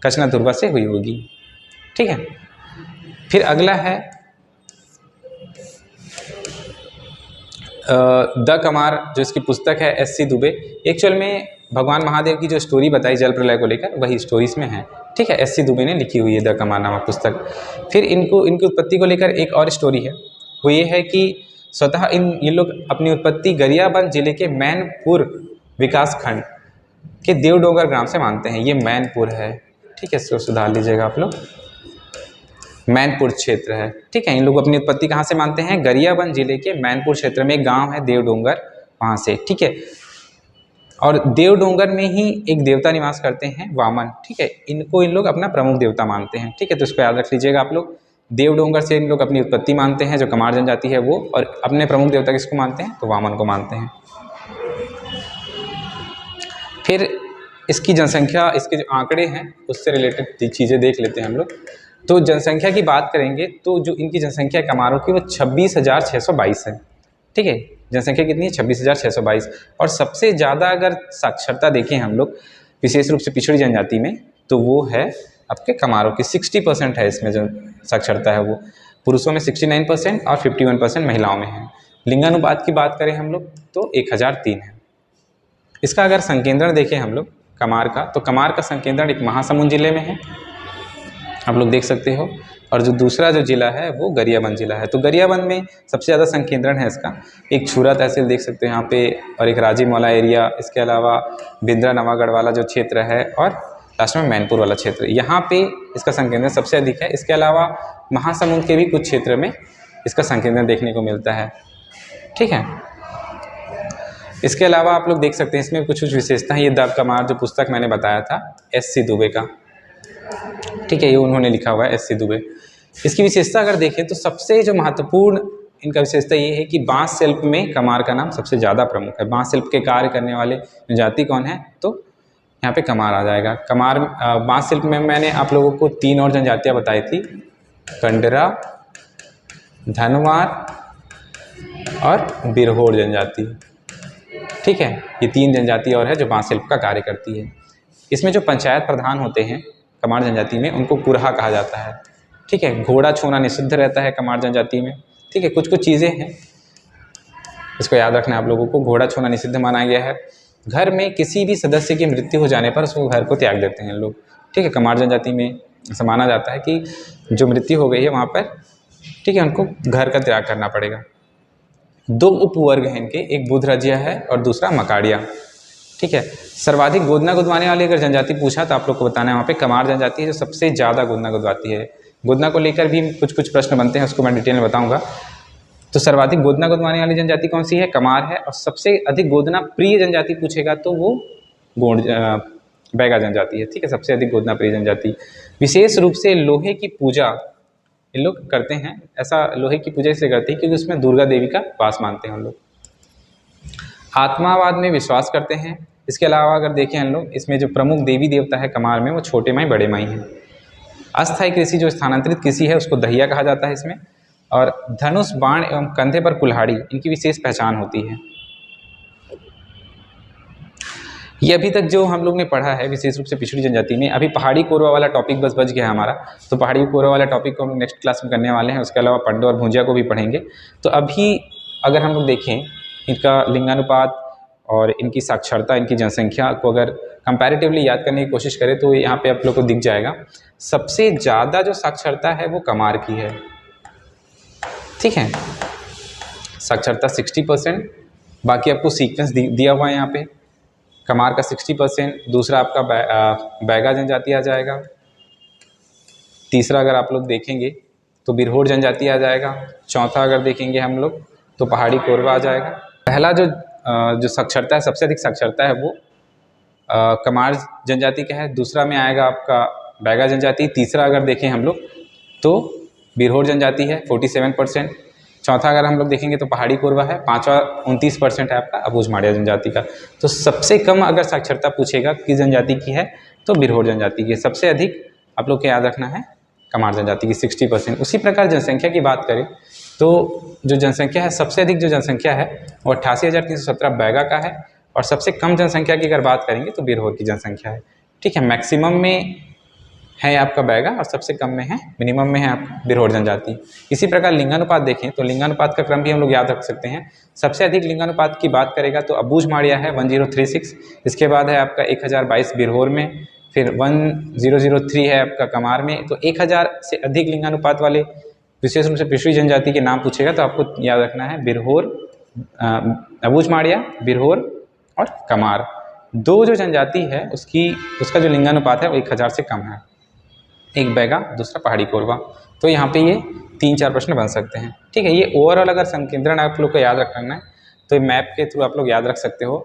कचना धुरवा से हुई होगी, ठीक है। फिर अगला है द कमार, जो इसकी पुस्तक है SC दुबे। एक्चुअल में भगवान महादेव की जो स्टोरी बताई जल प्रलय को लेकर, वही स्टोरी इसमें है, ठीक है। SC दुबे ने लिखी हुई है द कमार नामक पुस्तक। फिर इनकी उत्पत्ति को लेकर एक और स्टोरी है, वो ये है कि स्वतः ये लोग अपनी उत्पत्ति गरियाबंद जिले के मैनपुर विकास खंड के देवडोंगर ग्राम से मानते हैं। ये मैनपुर है, ठीक है, इसको सुधार लीजिएगा आप लोग, मैनपुर क्षेत्र है, ठीक है। इन लोग अपनी उत्पत्ति कहाँ से मानते हैं, गरियाबंद जिले के मैनपुर क्षेत्र में एक गांव है देवडोंगर, वहाँ से, ठीक है। और देवडोंगर में ही एक देवता निवास करते हैं वामन, ठीक है। इनको इन लोग अपना प्रमुख देवता मानते हैं, ठीक है। तो इसको याद रख लीजिएगा आप लोग, देवडोंगर से इन लोग अपनी उत्पत्ति मानते हैं, जो कमार जनजाति है वो, और अपने प्रमुख देवता किसको मानते हैं, तो वामन को मानते हैं। फिर इसकी जनसंख्या, इसके जो आंकड़े हैं उससे रिलेटेड चीज़ें देख लेते हैं हम लोग। तो जनसंख्या की बात करेंगे तो जो इनकी जनसंख्या कमारों की वो 26,622 है। ठीक है, जनसंख्या कितनी है, 26,622। और सबसे ज़्यादा अगर साक्षरता देखें हम लोग विशेष रूप से पिछड़ी जनजाति में, तो वो है आपके कमारों की। 60% है इसमें जो साक्षरता है वो, पुरुषों में 69% और 51% महिलाओं में है। लिंगानुपात की बात करें हम लोग तो 1003 है। इसका अगर संकेंद्रण देखें हम लोग कमार का, तो कमार का संकेंद्रण एक महासमुंद जिले में है, आप लोग देख सकते हो। और जो दूसरा जो जिला है वो गरियाबंद जिला है। तो गरियाबंद में सबसे ज़्यादा संकेंद्रण है इसका। एक छुरा तहसील देख सकते हो यहाँ पे, और एक राजी मौला एरिया, इसके अलावा बिंद्रा नवागढ़ वाला जो क्षेत्र है, और लास्ट में मैनपुर वाला क्षेत्र, यहाँ पे इसका संकेंद्रण सबसे अधिक है। इसके अलावा महासमुंद के भी कुछ क्षेत्र में इसका संकेंद्रण देखने को मिलता है। ठीक है, इसके अलावा आप लोग देख सकते हैं इसमें कुछ कुछ विशेषता है। ये दाब कमार जो पुस्तक मैंने बताया था S.C. दुबे का, ठीक है, ये उन्होंने लिखा हुआ है S.C. दुबे। इसकी विशेषता अगर देखें तो सबसे जो महत्वपूर्ण इनका विशेषता ये है कि बांस शिल्प में कमार का नाम सबसे ज़्यादा प्रमुख है। बांस शिल्प के कार्य करने वाले जाति कौन है, तो यहाँ पे कमार आ जाएगा। कमार बांस शिल्प में मैंने आप लोगों को 3 और जनजातियाँ बताई थी, कंडरा, धनवार और बिरहोर जनजाति। ठीक है, ये 3 जनजाति और है जो बांस शिल्प का कार्य करती है। इसमें जो पंचायत प्रधान होते हैं कमार जनजाति में, उनको कुरहा कहा जाता है। ठीक है, घोड़ा छूना निषिद्ध रहता है कमार जनजाति में। ठीक है, कुछ कुछ चीज़ें हैं, इसको याद रखना है आप लोगों को। घोड़ा छूना निषिद्ध माना गया है। घर में किसी भी सदस्य की मृत्यु हो जाने पर उसको घर को त्याग देते हैं लोग। ठीक है, कमार जनजाति में ऐसा माना जाता है कि जो मृत्यु हो गई है वहाँ पर, ठीक है, उनको घर का त्याग करना पड़ेगा। 2 उपवर्ग हैं इनके, एक बुधरजिया है और दूसरा मकाड़िया। ठीक है, सर्वाधिक गोदना गुदवाने वाली अगर जनजाति पूछा तो आप लोग को बताना है वहाँ पे कमार जनजाति है जो सबसे ज़्यादा गोदना गुदवाती है। गोदना को लेकर भी कुछ कुछ प्रश्न बनते हैं, उसको मैं डिटेल में बताऊंगा। तो सर्वाधिक गोदना गुदवाने वाली जनजाति कौन सी है, कमार है। और सबसे अधिक गोदना प्रिय जनजाति पूछेगा तो वो बैगा जनजाति है। ठीक है, सबसे अधिक गोदना प्रिय जनजाति। विशेष रूप से लोहे की पूजा ये लोग करते हैं। ऐसा लोहे की पूजा इसलिए करते हैं क्योंकि उसमें दुर्गा देवी का वास मानते हैं हम लोग। आत्मावाद में विश्वास करते हैं। इसके अलावा अगर देखें हम लोग, इसमें जो प्रमुख देवी देवता है कमार में वो छोटे माई बड़े माई हैं। अस्थायी कृषि जो स्थानांतरित कृषि है उसको दहिया कहा जाता है इसमें। और धनुष, बाण एवं कंधे पर कुल्हाड़ी इनकी विशेष पहचान होती है। ये अभी तक जो हम लोग ने पढ़ा है विशेष रूप से पिछड़ी जनजाति में। अभी पहाड़ी कोरवा वाला टॉपिक बस बच गया है हमारा, तो पहाड़ी कोरवा वाला टॉपिक को हम नेक्स्ट क्लास में करने वाले हैं। उसके अलावा पंडो और भुंजिया को भी पढ़ेंगे। तो अभी अगर हम लोग देखें इनका लिंगानुपात और इनकी साक्षरता, इनकी जनसंख्या को अगर कंपैरेटिवली याद करने की कोशिश करें तो यहाँ पे आप लोग को दिख जाएगा सबसे ज़्यादा जो साक्षरता है वो कमार की है। ठीक है, साक्षरता 60%। बाकी आपको सीक्वेंस दिया हुआ है यहाँ पे। कमार का 60%, दूसरा आपका बैगा जनजाति आ जाएगा, तीसरा अगर आप लोग देखेंगे तो बिरहोर जनजाति आ जाएगा, चौथा अगर देखेंगे हम लोग तो पहाड़ी कोरवा आ जाएगा। पहला जो साक्षरता है, सबसे अधिक साक्षरता है वो कमार जनजाति का है। दूसरा में आएगा आपका बैगा जनजाति। तीसरा अगर देखें हम लोग तो बिरहोर जनजाति है 47%। चौथा अगर हम लोग देखेंगे तो पहाड़ी कोरवा है। पांचवा 29% है आपका अबूझ माड़िया जनजाति का। तो सबसे कम अगर साक्षरता पूछेगा किस जनजाति की है तो बिरहोर जनजाति की है। सबसे अधिक आप लोग को याद रखना है कमार जनजाति की 60%। उसी प्रकार जनसंख्या की बात करें तो जो जनसंख्या है, सबसे अधिक जो जनसंख्या है वो 88,317 बैगा का है। और सबसे कम जनसंख्या की अगर बात करेंगे तो बिरहोर की जनसंख्या है। ठीक है, मैक्सिमम में है आपका बैगा और सबसे कम में है, मिनिमम में है आपका बिरहोर जनजाति। इसी प्रकार लिंगानुपात देखें तो लिंगानुपात का क्रम भी हम लोग याद रख सकते हैं। सबसे अधिक लिंगानुपात की बात करेगा तो अबूझ माड़िया है 1036। इसके बाद है आपका 1022 बिरहोर में, फिर 1003 है आपका कमार में। तो 1000 से अधिक लिंगानुपात वाले विशेष रूप से पिछड़ी जनजाति के नाम पूछेगा तो आपको याद रखना है बिरहोर, अबूझ माड़िया, बिरहोर और कमार। 2 जो जनजाति है उसका जो लिंगानुपात है वो 1000 से कम है। एक बैगा, दूसरा पहाड़ी कोरवा। तो यहाँ पे ये 3-4 प्रश्न बन सकते हैं। ठीक है, ये ओवरऑल अगर संकेंद्रण आप लोग को याद रखना है तो मैप के थ्रू आप लोग याद रख सकते हो।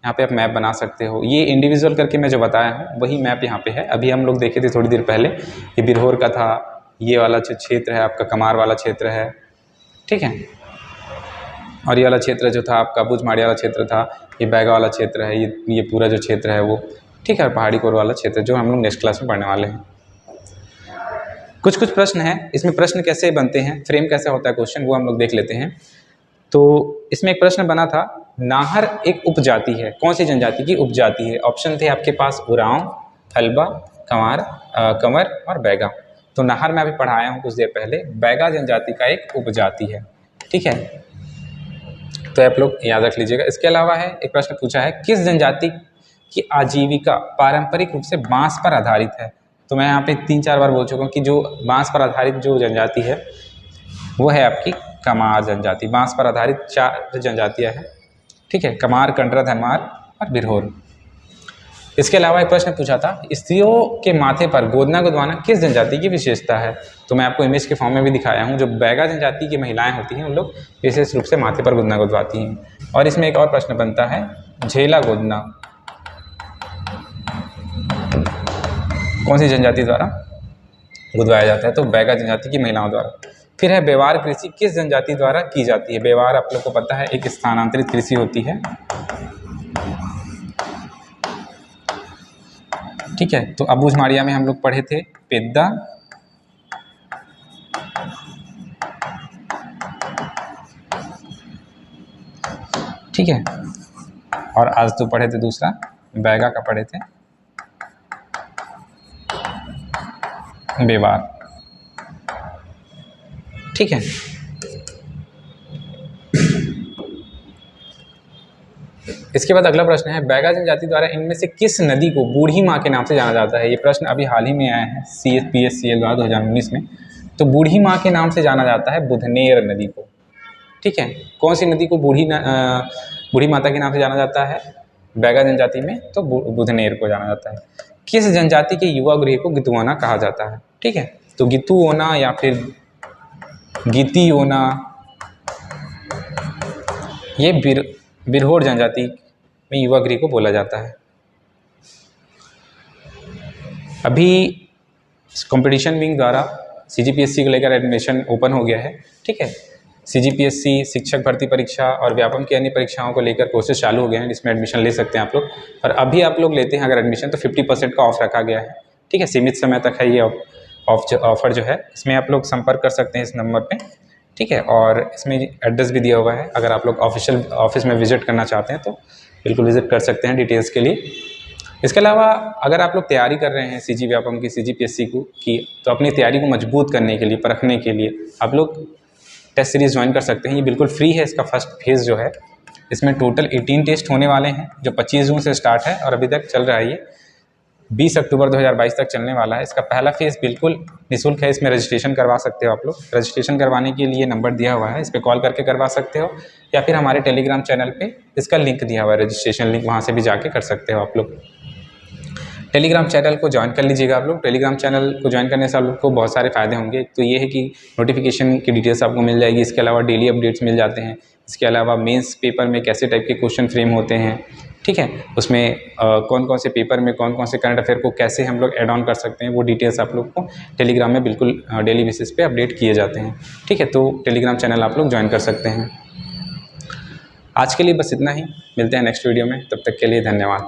यहाँ पे आप मैप बना सकते हो। ये इंडिविजुअल करके मैं जो बताया हूँ वही मैप यहाँ पे है। अभी हम लोग देखे थे थोड़ी देर पहले, ये बिरहोर का था, ये वाला जो क्षेत्र है आपका कमार वाला क्षेत्र है, ठीक है। और ये वाला क्षेत्र जो था आपका बुझमाड़ी वाला क्षेत्र था, ये बैगा वाला क्षेत्र है, ये पूरा जो क्षेत्र है वो, ठीक है। और पहाड़ी कोर वाला क्षेत्र जो हम लोग नेक्स्ट क्लास में पढ़ने वाले हैं। कुछ प्रश्न हैं, इसमें प्रश्न कैसे बनते हैं, फ्रेम कैसा होता है क्वेश्चन, वो हम लोग देख लेते हैं। तो इसमें एक प्रश्न बना था, नाहर एक उपजाति है, कौन सी जनजाति की उपजाति है? ऑप्शन थे आपके पास उरांव, हल्बा, कंवर और बैगा। तो नाहर मैं अभी पढ़ाया हूँ कुछ देर पहले, बैगा जनजाति का एक उपजाति है, ठीक है। तो आप लोग याद रख लीजिएगा। इसके अलावा है एक प्रश्न पूछा है, किस जनजाति की आजीविका पारंपरिक रूप से बांस पर आधारित है? तो मैं यहाँ पे 3-4 बार बोल चुका हूँ कि जो बांस पर आधारित जो जनजाति है वो है आपकी कमार जनजाति। बांस पर आधारित 4 जनजातियाँ हैं, ठीक है, कमार, कंडरा, धनवार और बिरहोर। इसके अलावा एक प्रश्न पूछा था, स्त्रियों के माथे पर गोदना गुदवाना किस जनजाति की विशेषता है? तो मैं आपको इमेज के फॉर्म में भी दिखाया हूँ। जो बैगा जनजाति की महिलाएं होती हैं उन लोग विशेष रूप से माथे पर गोदना गुदवाती हैं। और इसमें एक और प्रश्न बनता है, झेला गोदना कौन सी जनजाति द्वारा गुदवाया जाता है? तो बैगा जनजाति की महिलाओं द्वारा। फिर है व्यवहार कृषि किस जनजाति द्वारा की जाती है? व्यवहार आप लोग को पता है एक स्थानांतरित कृषि होती है, ठीक है। तो अब बुझमाड़िया में हम लोग पढ़े थे पेद्दा, ठीक है। और आज तो पढ़े थे दूसरा बैगा का पढ़े थे व्यवहार, ठीक है। इसके बाद अगला प्रश्न है, बैगा जनजाति द्वारा इनमें से किस नदी को बूढ़ी माँ के नाम से जाना जाता है? ये प्रश्न अभी हाल ही में आया है CSPSCL द्वारा 2019 में। तो बूढ़ी माँ के नाम से जाना जाता है बुधनेर नदी को, ठीक है। कौन सी नदी को बूढ़ी माता के नाम से जाना जाता है बैगा जनजाति में? तो बुधनेर को जाना जाता है। किस जनजाति के युवा गृह को गितुआना कहा जाता है? ठीक है, तो गितुओना या फिर गितियोना, ये बिरहोर जनजाति में युवा गृह को बोला जाता है। अभी कंपटीशन विंग द्वारा CGPSC को लेकर एडमिशन ओपन हो गया है, ठीक है। CGPSC शिक्षक भर्ती परीक्षा और व्यापम की अन्य परीक्षाओं को लेकर कोर्सेज चालू हो गए हैं, जिसमें एडमिशन ले सकते हैं आप लोग। और अभी आप लोग लेते हैं अगर एडमिशन तो 50% का ऑफ रखा गया है, ठीक है। सीमित समय तक है ये ऑफर जो है। इसमें आप लोग संपर्क कर सकते हैं इस नंबर पे, ठीक है। और इसमें एड्रेस भी दिया हुआ है, अगर आप लोग ऑफिशियल ऑफिस में विजिट करना चाहते हैं तो बिल्कुल विजिट कर सकते हैं डिटेल्स के लिए। इसके अलावा अगर आप लोग तैयारी कर रहे हैं CG व्यापम की, CGPSC की, तो अपनी तैयारी को मजबूत करने के लिए, परखने के लिए आप लोग टेस्ट सीरीज़ ज्वाइन कर सकते हैं। ये बिल्कुल फ्री है। इसका फर्स्ट फेज़ जो है, इसमें टोटल 18 टेस्ट होने वाले हैं, जो 25 जून से स्टार्ट है और अभी तक चल रहा है। ये 20 अक्टूबर 2022 तक चलने वाला है। इसका पहला फेज़ बिल्कुल निःशुल्क है। इसमें रजिस्ट्रेशन करवा सकते हो आप लोग। रजिस्ट्रेशन करवाने के लिए नंबर दिया हुआ है, इस पर कॉल करके करवा सकते हो, या फिर हमारे टेलीग्राम चैनल पे इसका लिंक दिया हुआ है, रजिस्ट्रेशन लिंक, वहाँ से भी जाके कर सकते हो आप लोग। टेलीग्राम चैनल को ज्वाइन कर लीजिएगा आप लोग। टेलीग्राम चैनल को ज्वाइन करने से आप लोग को बहुत सारे फ़ायदे होंगे। तो ये है कि नोटिफिकेशन की डिटेल्स आपको मिल जाएगी। इसके अलावा डेली अपडेट्स मिल जाते हैं। इसके अलावा मेंस पेपर में कैसे टाइप के क्वेश्चन फ्रेम होते हैं, ठीक है, उसमें कौन कौन से पेपर में कौन कौन से करंट अफेयर को कैसे हम लोग ऐड ऑन कर सकते हैं, वो डिटेल्स आप लोग को टेलीग्राम में बिल्कुल डेली बेसिस पे अपडेट किए जाते हैं, ठीक है। तो टेलीग्राम चैनल आप लोग ज्वाइन कर सकते हैं। आज के लिए बस इतना ही, मिलते हैं नेक्स्ट वीडियो में, तब तक के लिए धन्यवाद।